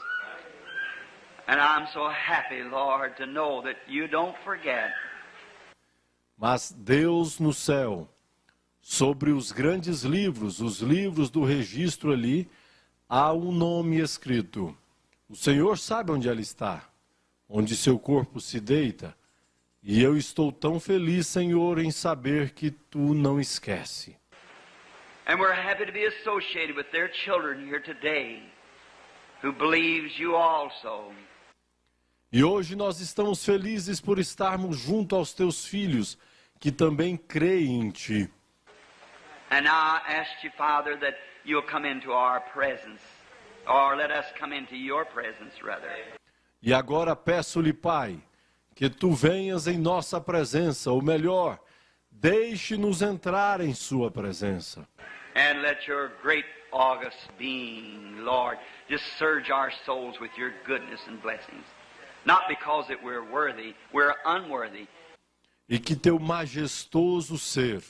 And I'm so happy, Lord, to know that you don't forget. Mas Deus no céu, sobre os grandes livros, os livros do registro ali, há um nome escrito. O Senhor sabe onde ela está, onde seu corpo se deita. E eu estou tão feliz, Senhor, em saber que tu não esquece. And we're happy to be associated with their children here today, who believes you also. E hoje nós estamos felizes por estarmos junto aos teus filhos, que também creem em ti. And now I ask you, Father, that you'll come into our presence, or let us come into your presence, rather. E agora peço-lhe, Pai, que tu venhas em nossa presença, ou melhor, Deixe-nos entrar em sua presença. And let your great august being, Lord, just surge our souls with your goodness and blessings. Not because that we're worthy, we're unworthy. E que teu majestoso ser,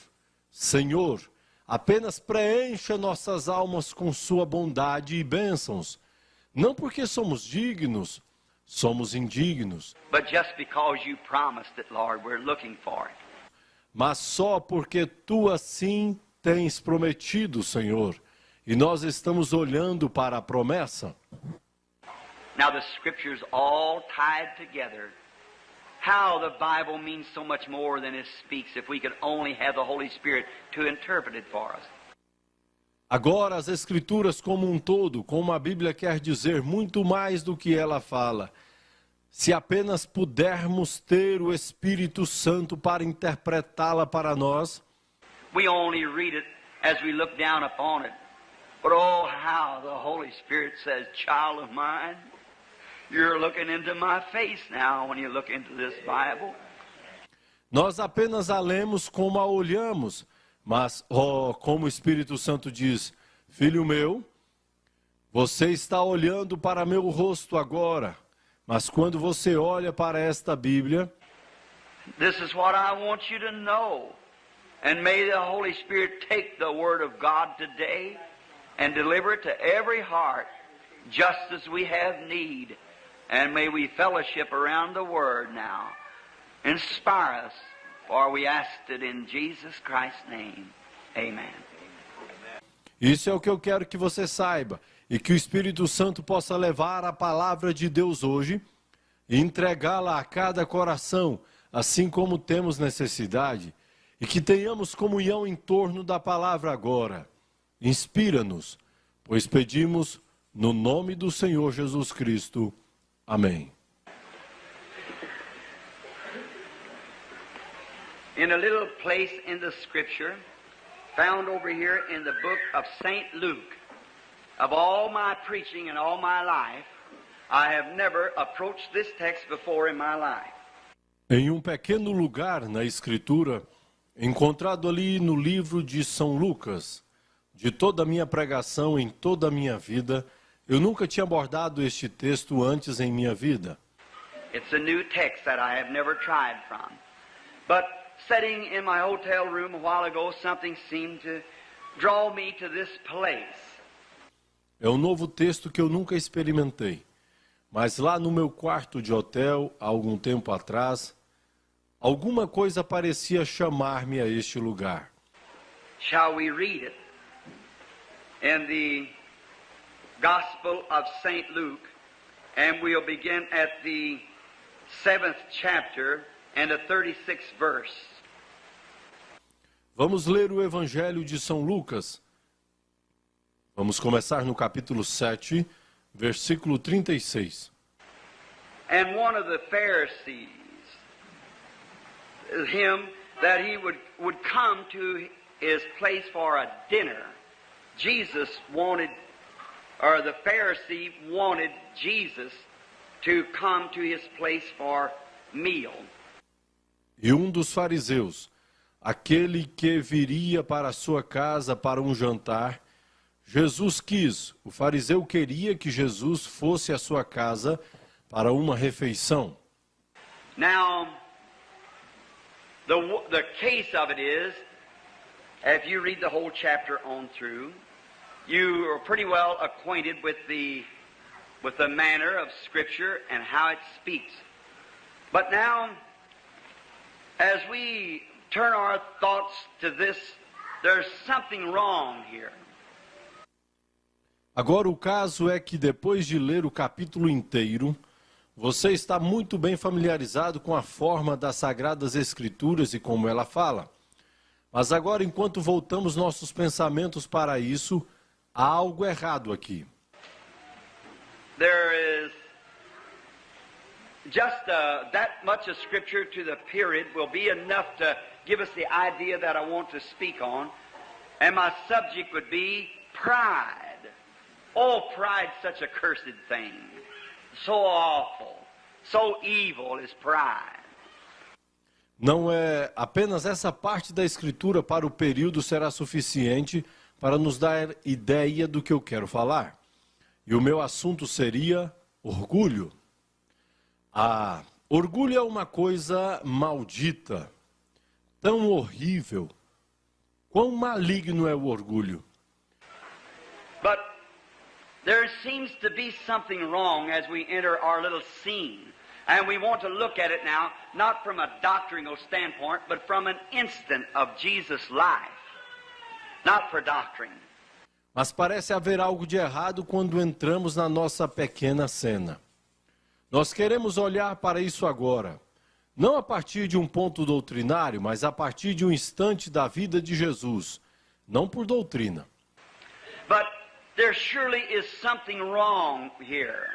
Senhor, apenas preencha nossas almas com sua bondade e bênçãos. Não porque somos dignos, somos indignos. But just because you promised it, Lord, we're looking for it. Mas só porque tu assim tens prometido, Senhor, e nós estamos olhando para a promessa. Now the scriptures all tied together. How the Bible means so much more than it speaks if we could only have the Holy Spirit to interpret it for us. Agora as Escrituras como um todo, como a Bíblia quer dizer muito mais do que ela fala. Se apenas pudermos ter o Espírito Santo para interpretá-la para nós. We only read it as we look down upon it. But oh, how the Holy Spirit says, child of mine, you're looking into my face now when you look into this Bible. Nós apenas a lemos como a olhamos, mas, como o Espírito Santo diz, filho meu, você está olhando para meu rosto agora, mas quando você olha para esta Bíblia, this is what I want you to know. And may the Holy Spirit take the Word of God today and deliver it to every heart, just as we have need. And may we fellowship around the Word now. Inspire us, for we asked it in Jesus Christ's name. Amen. Isso é o que eu quero que você saiba, e que o Espírito Santo possa levar a palavra de Deus hoje e entregá-la a cada coração, assim como temos necessidade, e que tenhamos comunhão em torno da palavra agora. Inspira-nos, pois pedimos no nome do Senhor Jesus Cristo. Amém. In a little place in the Scripture, found over here in the book of St. Luke, of all my preaching and all my life, I have never approached this text before in my life. Em um pequeno lugar na Escritura, encontrado ali no livro de São Lucas, de toda a minha pregação em toda a minha vida, eu nunca tinha abordado este texto antes em minha vida. It's a new text that I have never tried from. But sitting in my hotel room a while ago, something seemed to draw me to this place. É um novo texto que eu nunca experimentei. Mas lá no meu quarto de hotel, há algum tempo atrás, alguma coisa parecia chamar-me a este lugar. Shall we read it? In the Gospel of St. Luke, and we'll begin at the 7th chapter and the 36th verse. Vamos ler o Evangelho de São Lucas. Vamos começar no capítulo 7, versículo 36. And one of the Pharisees, him that he would come to his place for a dinner. Jesus wanted, or the Pharisee wanted Jesus to come to his place for meal. E um dos fariseus, aquele que viria para a sua casa para um jantar, Jesus quis, o fariseu queria que Jesus fosse à sua casa para uma refeição. Now, the case of it is, if you read the whole chapter on through, you are pretty well acquainted with the manner of Scripture and how it speaks. But now, as we turn our thoughts to this, there's something wrong here. Agora o caso é que depois de ler o capítulo inteiro, você está muito bem familiarizado com a forma das Sagradas Escrituras e como ela fala. Mas agora, enquanto voltamos nossos pensamentos para isso, há algo errado aqui. There is just that much of Scripture to the period will be enough to give us the idea that I want to speak on. And my subject would be pride. Oh, pride's such a cursed thing. So awful. So evil is pride. Não é apenas essa parte da Escritura para o período será suficiente para nos dar ideia do que eu quero falar. E o meu assunto seria orgulho. Orgulho é uma coisa maldita, tão horrível. Quão maligno é o orgulho. But there seems to be something wrong as we enter our little scene. And we want to look at it now, not from a doctrinal standpoint, but from an instant of Jesus' life. Not for doctrine. Mas parece haver algo de errado quando entramos na nossa pequena cena. Nós queremos olhar para isso agora, não a partir de um ponto doutrinário, mas a partir de um instante da vida de Jesus, não por doutrina. But there surely is something wrong here.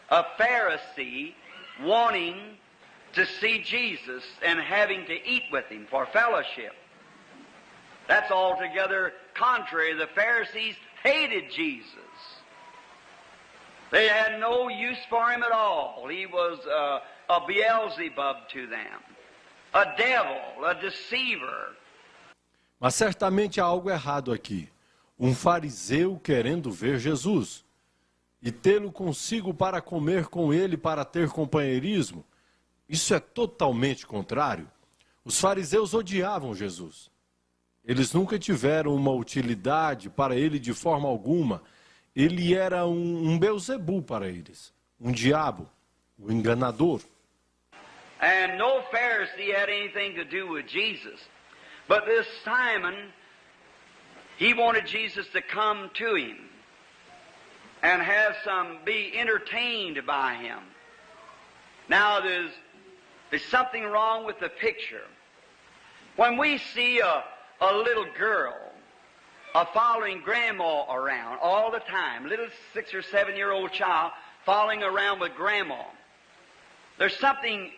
A Pharisee wanting to see Jesus and having to eat with him for fellowship. That's altogether contrary. The Pharisees hated Jesus. They had no use for him at all. He was a Beelzebub to them, a devil, a deceiver. Mas certamente há algo errado aqui. Um fariseu querendo ver Jesus e tê-lo consigo para comer com ele, para ter companheirismo. Isso é totalmente contrário. Os fariseus odiavam Jesus. Eles nunca tiveram uma utilidade para ele de forma alguma. Ele era um Beelzebu para eles, um diabo, um enganador. And no Pharisee had anything to do with Jesus. But this Simon, he wanted Jesus to come to him and be entertained by him. Now there's something wrong with the picture. When we see a little girl following grandma around all the time, little 6 or 7-year-old child following around with grandma, there's something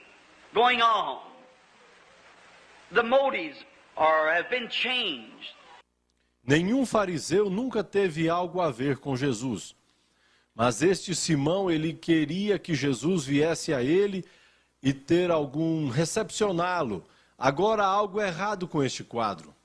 going on. The motives have been changed. Nenhum fariseu nunca teve algo a ver com Jesus. Mas este Simão, ele queria que Jesus viesse a ele e ter recepcioná-lo. Agora há algo errado com este quadro.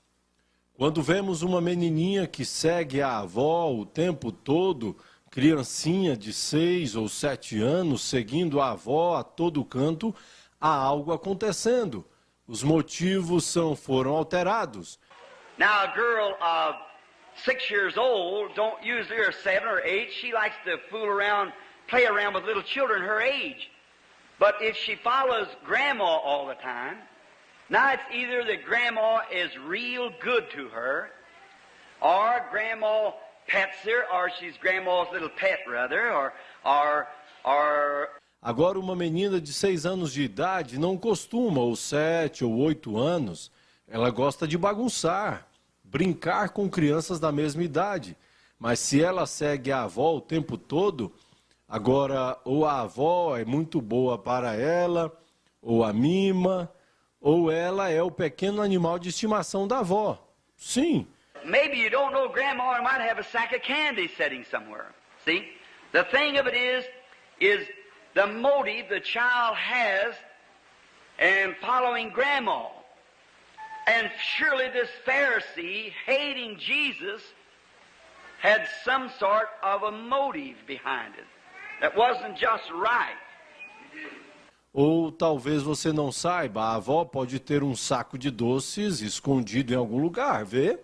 Quando vemos uma menininha que segue a avó o tempo todo, criancinha de 6 ou 7 anos, seguindo a avó a todo canto, há algo acontecendo. Os motivos foram alterados. Now a girl of 6 years old, don't usually, or 7 or 8, she likes to fool around, play around with little children her age. But if she follows grandma all the time, now it's either that grandma is real good to her, or grandma pets her, or she's grandma's little pet rather, or Agora uma menina de 6 anos de idade não costuma, ou 7 ou 8 anos, ela gosta de bagunçar, brincar com crianças da mesma idade. Mas se ela segue a avó o tempo todo, agora ou a avó é muito boa para ela, ou a mima, ou ela é o pequeno animal de estimação da avó. Sim. Maybe you don't know grandma might have a sack of candy sitting somewhere. See? The thing of it is the motive the child has in following grandma. And surely this Pharisee, hating Jesus, had some sort of a motive behind it that wasn't just right. Ou talvez você não saiba, a avó pode ter um saco de doces escondido em algum lugar, vê?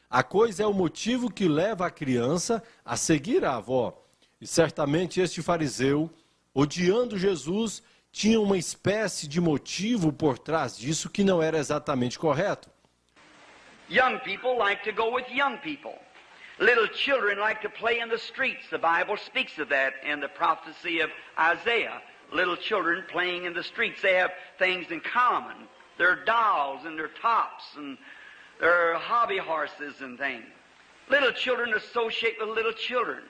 A coisa é o motivo que leva a criança a seguir a avó. E certamente este fariseu, odiando Jesus, tinha uma espécie de motivo por trás disso que não era exatamente correto. Young people like to go with young people. Little children like to play in the streets. The Bible speaks of that in the prophecy of Isaiah. Little children playing in the streets. They have things in common. Their dolls and their tops and their hobby horses and things. Little children associate with little children.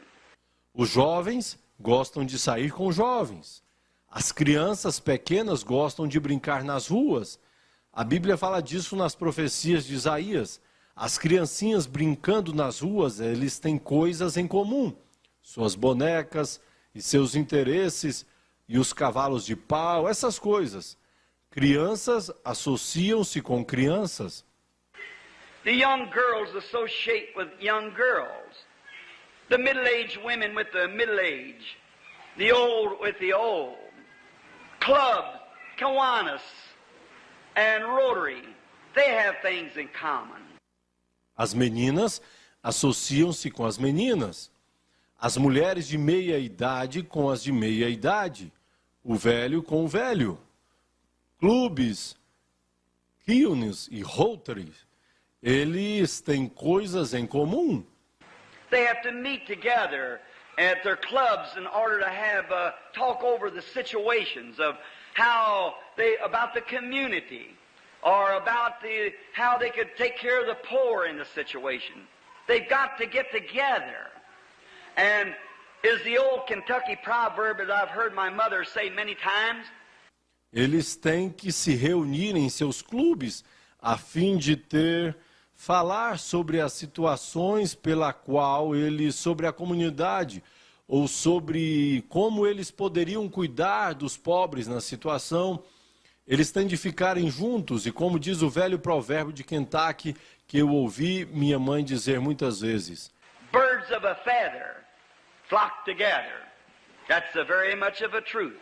Os jovens gostam de sair com jovens. As crianças pequenas gostam de brincar nas ruas. A Bíblia fala disso nas profecias de Isaías. As criancinhas brincando nas ruas, eles têm coisas em comum. Suas bonecas e seus interesses e os cavalos de pau, essas coisas. Crianças associam-se com crianças. The young girls associate with young girls. The middle-aged women with the middle-aged. The old with the old. Clubs, Kiwanis, and Rotary, they have things in common. As meninas associam-se com as meninas. As mulheres de meia idade com as de meia idade. O velho com o velho. Clubes, Kiwanis e Rotary, eles têm coisas em comum. They have to meet together at their clubs in order to have talk over the situations of how they about the community or about how they could take care of the poor in the situation. They've got to get together. And is the old Kentucky proverb, as I've heard my mother say many times, eles têm que se reunir em seus clubes a fim de falar sobre as situações pela qual eles, sobre a comunidade, ou sobre como eles poderiam cuidar dos pobres na situação. Eles têm de ficarem juntos, e como diz o velho provérbio de Kentucky, que eu ouvi minha mãe dizer muitas vezes: birds of a feather flock together. That's very much of a truth.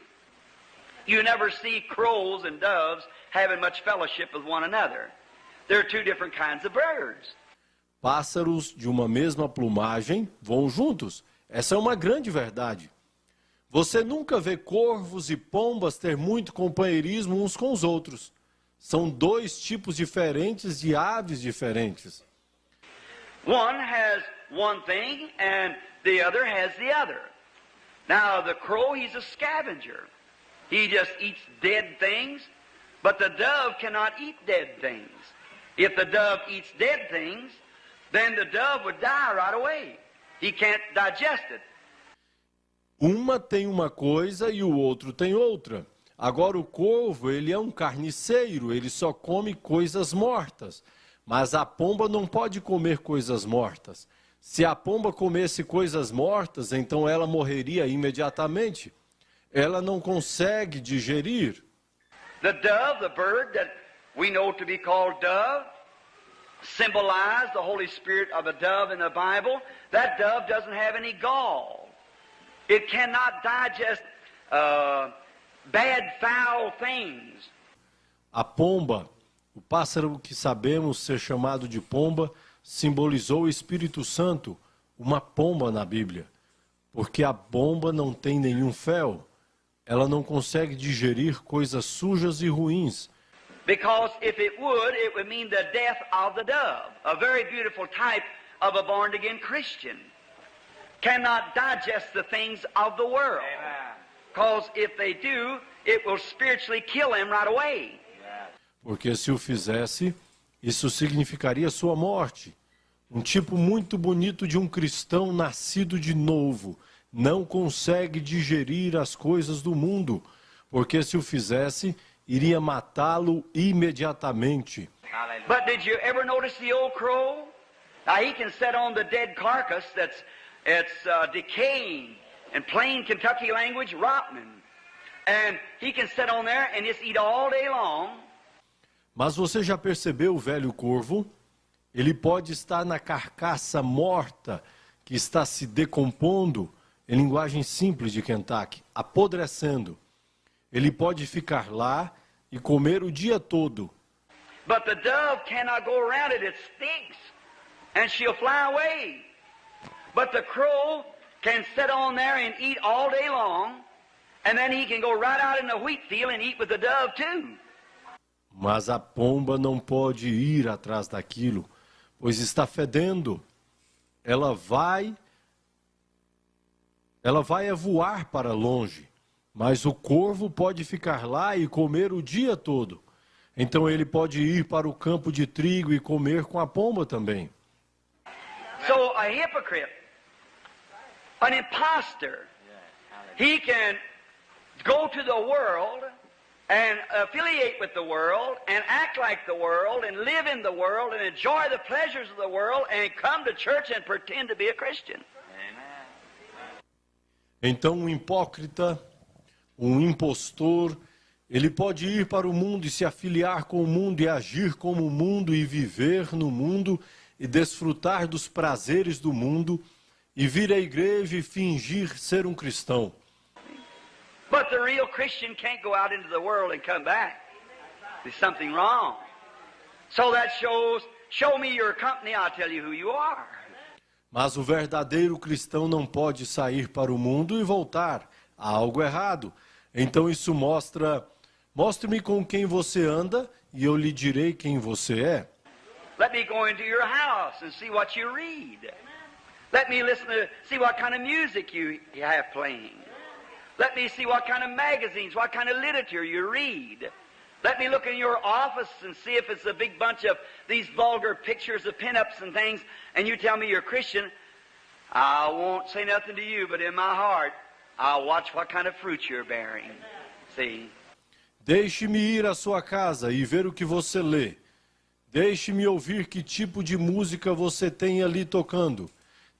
You never see crows and doves having much fellowship with one another. They're two different kinds of birds. Pássaros de uma mesma plumagem voam juntos. Essa é uma grande verdade. Você nunca vê corvos e pombas ter muito companheirismo uns com os outros. São dois tipos diferentes de aves diferentes. One has one thing and the other has the other. Now the crow, he's a scavenger. He just eats dead things, but the dove cannot eat dead things. If the dove eats dead things, then the dove would die right away. He can't digest it. Uma tem uma coisa e o outro tem outra. Agora o corvo, ele é um carniceiro, ele só come coisas mortas. Mas a pomba não pode comer coisas mortas. Se a pomba comesse coisas mortas, então ela morreria imediatamente. Ela não consegue digerir. The dove, the bird that we know to be called dove, symbolize the Holy Spirit of a dove in the Bible. That dove doesn't have any gall. It cannot digest bad, foul things. A pomba, o pássaro que sabemos ser chamado de pomba, simbolizou o Espírito Santo, uma pomba na Bíblia. Porque a pomba não tem nenhum fel. Ela não consegue digerir coisas sujas e ruins. Because if it would mean the death of the dove, a very beautiful type of a born-again Christian. Cannot digest the things of the world. Because if they do, it will spiritually kill him right away. Porque se o fizesse, isso significaria sua morte. Um tipo muito bonito de um cristão nascido de novo. Não consegue digerir as coisas do mundo, porque se o fizesse, iria matá-lo imediatamente. But did you ever notice the old crow? Now he can sit on the dead carcass that's decaying, in plain Kentucky language, rotten. And he can sit on there and just eat all day long. Mas você já percebeu o velho corvo? Ele pode estar na carcaça morta, que está se decompondo, em linguagem simples de Kentucky, apodrecendo. Ele pode ficar lá e comer o dia todo. But the dove cannot go around it. It stinks. And she'll fly away. But the crow can sit on there and eat all day long. And then he can go right out in the wheat field and eat with the dove too. Mas a pomba não pode ir atrás daquilo, pois está fedendo. Ela vai a voar para longe, mas o corvo pode ficar lá e comer o dia todo. Então ele pode ir para o campo de trigo e comer com a pomba também. So a hypocrite, an imposter, he can go to the world and affiliate with the world and act like the world and live in the world and enjoy the pleasures of the world and come to church and pretend to be a Christian. Então um hipócrita, um impostor, Ele pode ir para o mundo e se afiliar com o mundo e agir como o mundo e viver no mundo e desfrutar dos prazeres do mundo e vir à igreja e fingir ser um cristão. But the real Christian can't go out into the world and come back. There's something wrong. So that show me your company, I'll tell you who you are. Mas o verdadeiro cristão não pode sair para o mundo e voltar. Há algo errado. Então isso mostre-me com quem você anda e eu lhe direi quem você é. Let me go into your house and see what you read. Let me see what kind of music you have playing. Let me see what kind of magazines, what kind of literature you read. Let me look in your office and see if it's a big bunch of these vulgar pictures of pinups and things, and you tell me you're Christian. I won't say nothing to you, but in my heart, I'll watch what kind of fruit you're bearing. See? Deixe-me ir à sua casa e ver o que você lê. Deixe-me ouvir que tipo de música você tem ali tocando.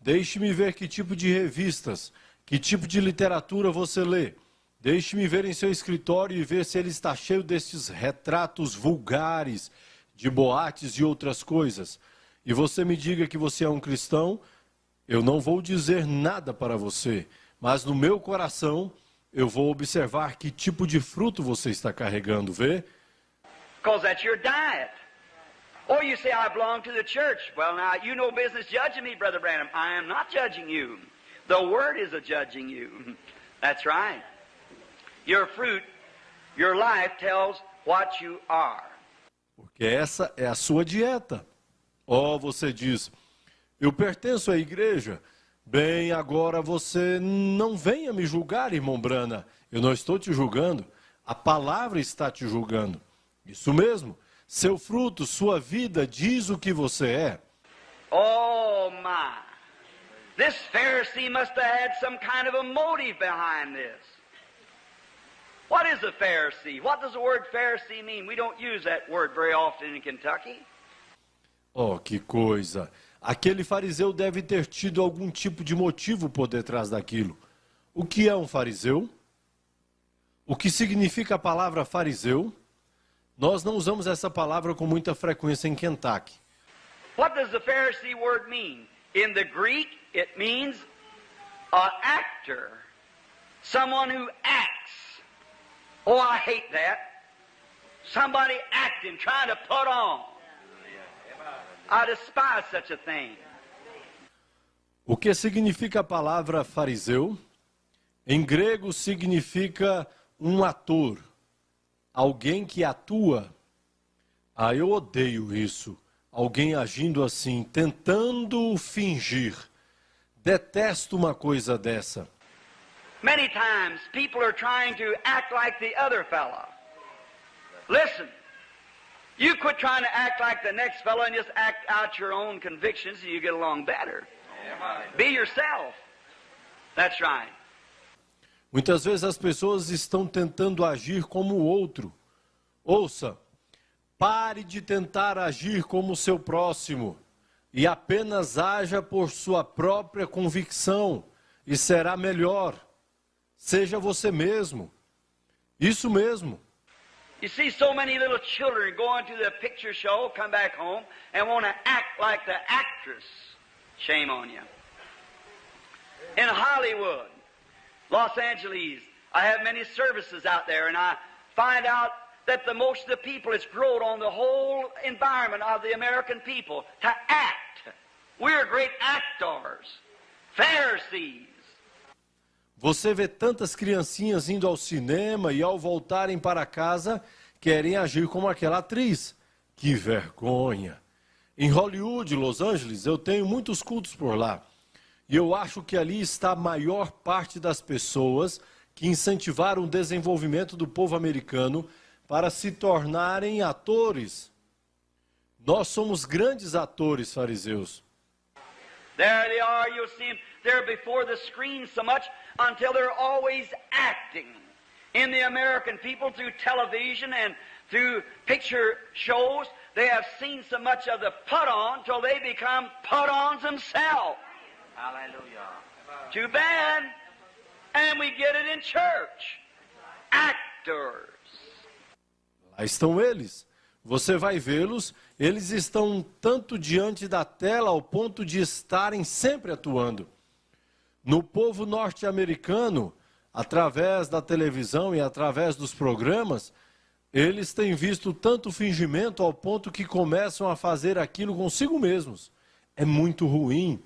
Deixe-me ver que tipo de revistas, que tipo de literatura você lê. Deixe-me ver em seu escritório e ver se ele está cheio destes retratos vulgares, de boates e outras coisas. E você me diga que você é um cristão, eu não vou dizer nada para você, mas no meu coração eu vou observar que tipo de fruto você está carregando, vê? Because that's your diet. Or you say, I belong to the church. Well, now, you no business judging me, Brother Branham. I am not judging you. The Word is a-judging you. That's right. Your fruit, your life tells what you are. Porque essa é a sua dieta. Oh, você diz, eu pertenço à igreja. Bem, agora você não venha me julgar, irmão Brana. Eu não estou te julgando. A palavra está te julgando. Isso mesmo. Seu fruto, sua vida, diz o que você é. Oh, my. This Pharisee must have had some kind of a motive behind this. What is a Pharisee? What does the word Pharisee mean? We don't use that word very often in Kentucky. Oh, que coisa. Aquele fariseu deve ter tido algum tipo de motivo por detrás daquilo. O que é um fariseu? O que significa a palavra fariseu? Nós não usamos essa palavra com muita frequência em Kentucky. What does the Pharisee word mean? In the Greek, it means an actor. Someone who acts. Oh, I hate that. Somebody acting, trying to put on. I despise such a thing. O que significa a palavra fariseu? Em grego significa um ator, alguém que atua. Ah, eu odeio isso. Alguém agindo assim, tentando fingir. Detesto uma coisa dessa. Many times people are trying to act like the other fella. Listen, you quit trying to act like the next fella and just act out your own convictions and you get along better. Be yourself. That's right. Muitas vezes as pessoas estão tentando agir como o outro. Ouça, pare de tentar agir como o seu próximo e apenas haja por sua própria convicção e será melhor. Seja você mesmo. Isso mesmo. You see so many little children going to the picture show, come back home, and want to act like the actress. Shame on you. In Hollywood, Los Angeles, I have many services out there, and I find out that most of the people is growed on the whole environment of the American people to act. We're great actors, Pharisees. Você vê tantas criancinhas indo ao cinema e ao voltarem para casa querem agir como aquela atriz. Que vergonha! Em Hollywood, Los Angeles, eu tenho muitos cultos por lá. E eu acho que ali está a maior parte das pessoas que incentivaram o desenvolvimento do povo americano para se tornarem atores. Nós somos grandes atores, fariseus. There they are, you'll see them. They're before the screen so much until they're always acting. In the American people, through television and through picture shows, they have seen so much of the put-on till they become put-ons themselves. Hallelujah. Too bad. And we get it in church. Actors. Aí estão eles. Você vai vê-los, eles estão tanto diante da tela ao ponto de estarem sempre atuando. No povo norte-americano, através da televisão e através dos programas, eles têm visto tanto fingimento ao ponto que começam a fazer aquilo consigo mesmos. É muito ruim.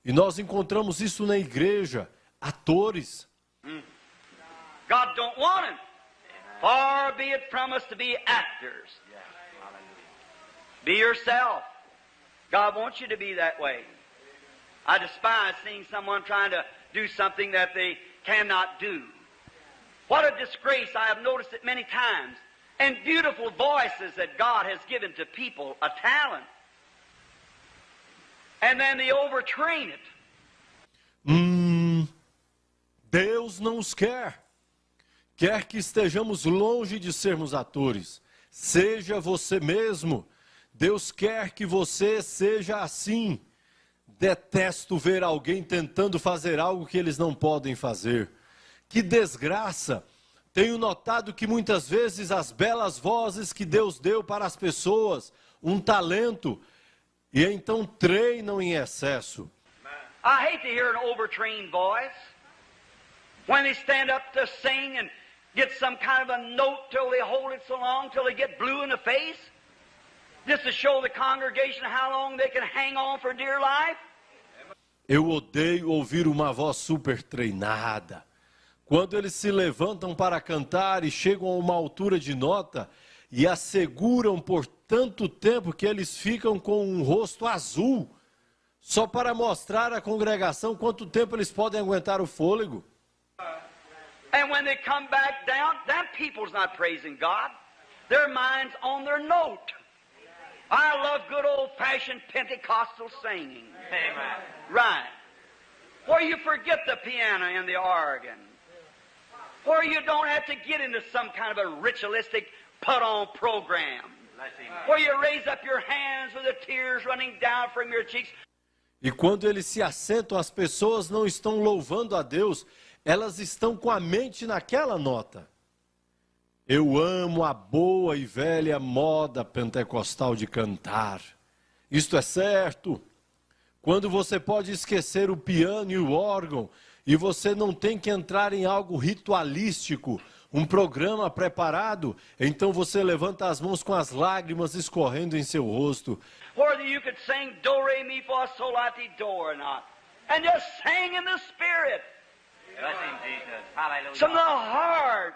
E nós encontramos isso na igreja, atores. God don't want it. Far be it from us to be actors. Be yourself. God wants you to be that way. I despise seeing someone trying to do something that they cannot do. What a disgrace. I have noticed it many times. And beautiful voices that God has given to people, a talent. And then they overtrain it. Deus não os quer. Quer que estejamos longe de sermos atores. Seja você mesmo. Deus quer que você seja assim. Detesto ver alguém tentando fazer algo que eles não podem fazer. Que desgraça! Tenho notado que muitas vezes as belas vozes que Deus deu para as pessoas, um talento, e então treinam em excesso. I hate to hear an overtrained voice. When they stand up to sing and get some kind of a note till they hold it so long till they get blue in the face. Just to show the congregation how long they can hang on for dear life. Eu odeio ouvir uma voz super treinada. Quando eles se levantam para cantar e chegam a uma altura de nota e asseguram por tanto tempo que eles ficam com um rosto azul, só para mostrar à congregação quanto tempo eles podem aguentar o fôlego. And when they come back down, that people's not praising God. Their mind's on their note. I love good old-fashioned Pentecostal singing. Amen. Right. Where you forget the piano and the organ. Where you don't have to get into some kind of a ritualistic put-on program. Where you raise up your hands with the tears running down from your cheeks. E quando eles se assentam, as pessoas não estão louvando a Deus, elas estão com a mente naquela nota. Eu amo a boa e velha moda pentecostal de cantar. Isto é certo. Quando você pode esquecer o piano e o órgão, e você não tem que entrar em algo ritualístico, um programa preparado, então você levanta as mãos com as lágrimas escorrendo em seu rosto. Whether you could sing do, re, mi, fa, sol, la, ti, do or not. And just sing in the Spirit. Blessing Jesus. Hallelujah. From the heart.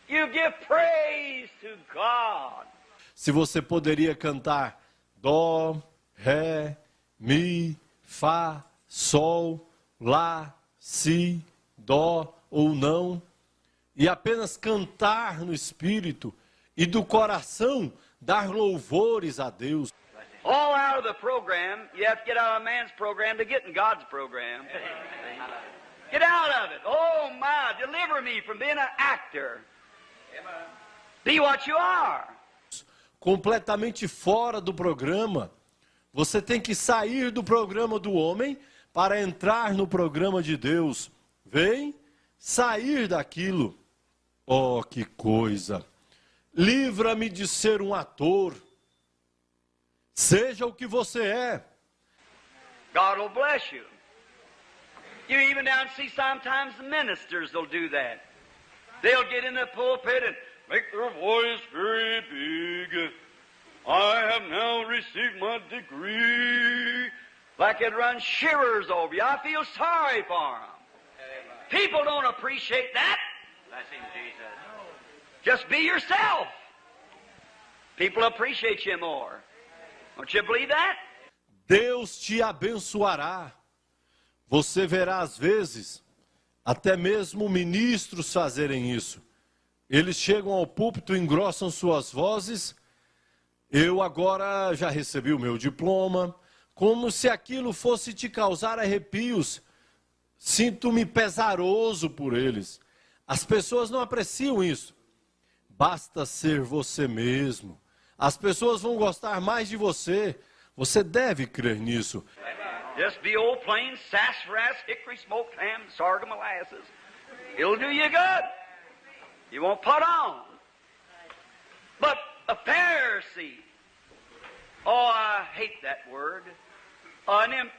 You give praise to God. Se você poderia cantar dó, ré, mi, fá, sol, lá, si, dó ou não, e apenas cantar no Espírito e do coração dar louvores a Deus. All out of the program, you have to get out of man's program to get in God's program. Get out of it. Oh my, deliver me from being an actor. Be what you are. Completamente fora do programa. Você tem que sair do programa do homem para entrar no programa de Deus. Vem sair daquilo. Oh, que coisa! Livra-me de ser um ator. Seja o que você é. God will bless you. You even now see sometimes ministers will do that. They'll get in the pulpit and make their voice very big. I have now received my degree. Like it runs shivers over you. I feel sorry for them. People don't appreciate that. Blessing Jesus. Just be yourself. People appreciate you more. Don't you believe that? Deus te abençoará. Você verá às vezes, até mesmo ministros fazerem isso. Eles chegam ao púlpito, engrossam suas vozes. Eu agora já recebi o meu diploma. Como se aquilo fosse te causar arrepios. Sinto-me pesaroso por eles. As pessoas não apreciam isso. Basta ser você mesmo. As pessoas vão gostar mais de você. Você deve crer nisso. Just be old plain sassafras, hickory smoked ham, sorghum molasses. It'll do you good. You won't put on. But a Pharisee, oh, I hate that word, an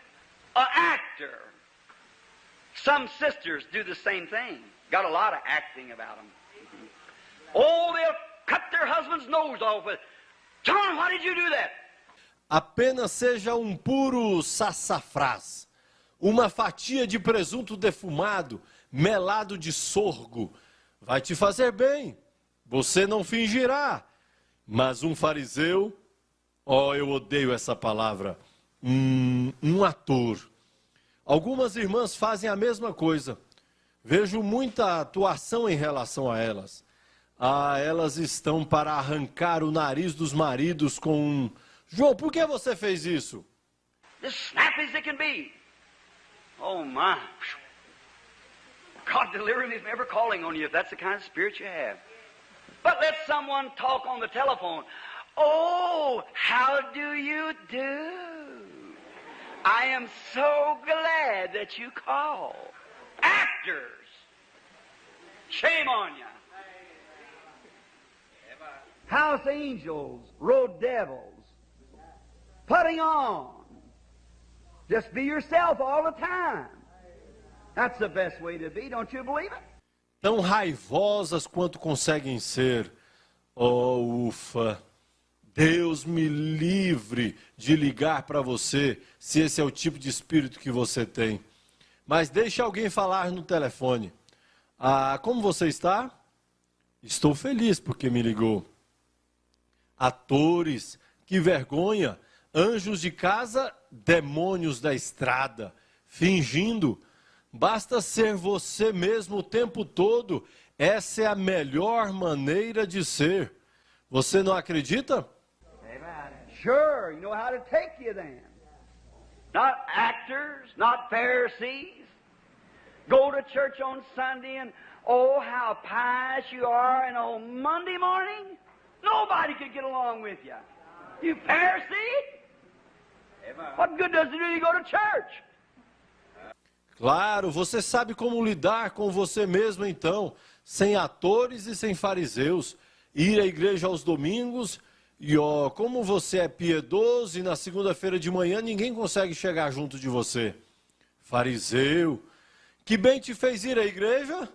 actor. Some sisters do the same thing. Got a lot of acting about them. Oh, they'll cut their husband's nose off with, John, why did you do that? Apenas seja um puro sassafrás, uma fatia de presunto defumado, melado de sorgo. Vai te fazer bem, você não fingirá. Mas um fariseu, oh, eu odeio essa palavra, um ator. Algumas irmãs fazem a mesma coisa. Vejo muita atuação em relação a elas. Elas estão para arrancar o nariz dos maridos com um... João, por que você fez isso? As snappy as it can be. Oh, my. God deliver me from ever calling on you if that's the kind of spirit you have. But let someone talk on the telephone. Oh, how do you do? I am so glad that you called. Actors. Shame on you. House angels, road devils. Putting on. Just be yourself all the time. That's the best way to be, don't you believe it? Tão raivosas quanto conseguem ser. Oh, ufa. Deus me livre de ligar para você, se esse é o tipo de espírito que você tem. Mas deixe alguém falar no telefone. Como você está? Estou feliz porque me ligou. Atores, que vergonha. Anjos de casa, demônios da estrada. Fingindo. Basta ser você mesmo o tempo todo. Essa é a melhor maneira de ser. Você não acredita? Sure, you know how to take you then. Not actors, not Pharisees. Go to church on Sunday and, oh, how pious you are, and on Monday morning, nobody could get along with you. You Pharisee? What good does it do you go to church? Claro, você sabe como lidar com você mesmo então, sem atores e sem fariseus. Ir à igreja aos domingos e como você é piedoso e na segunda-feira de manhã ninguém consegue chegar junto de você. Fariseu, que bem te fez ir à igreja?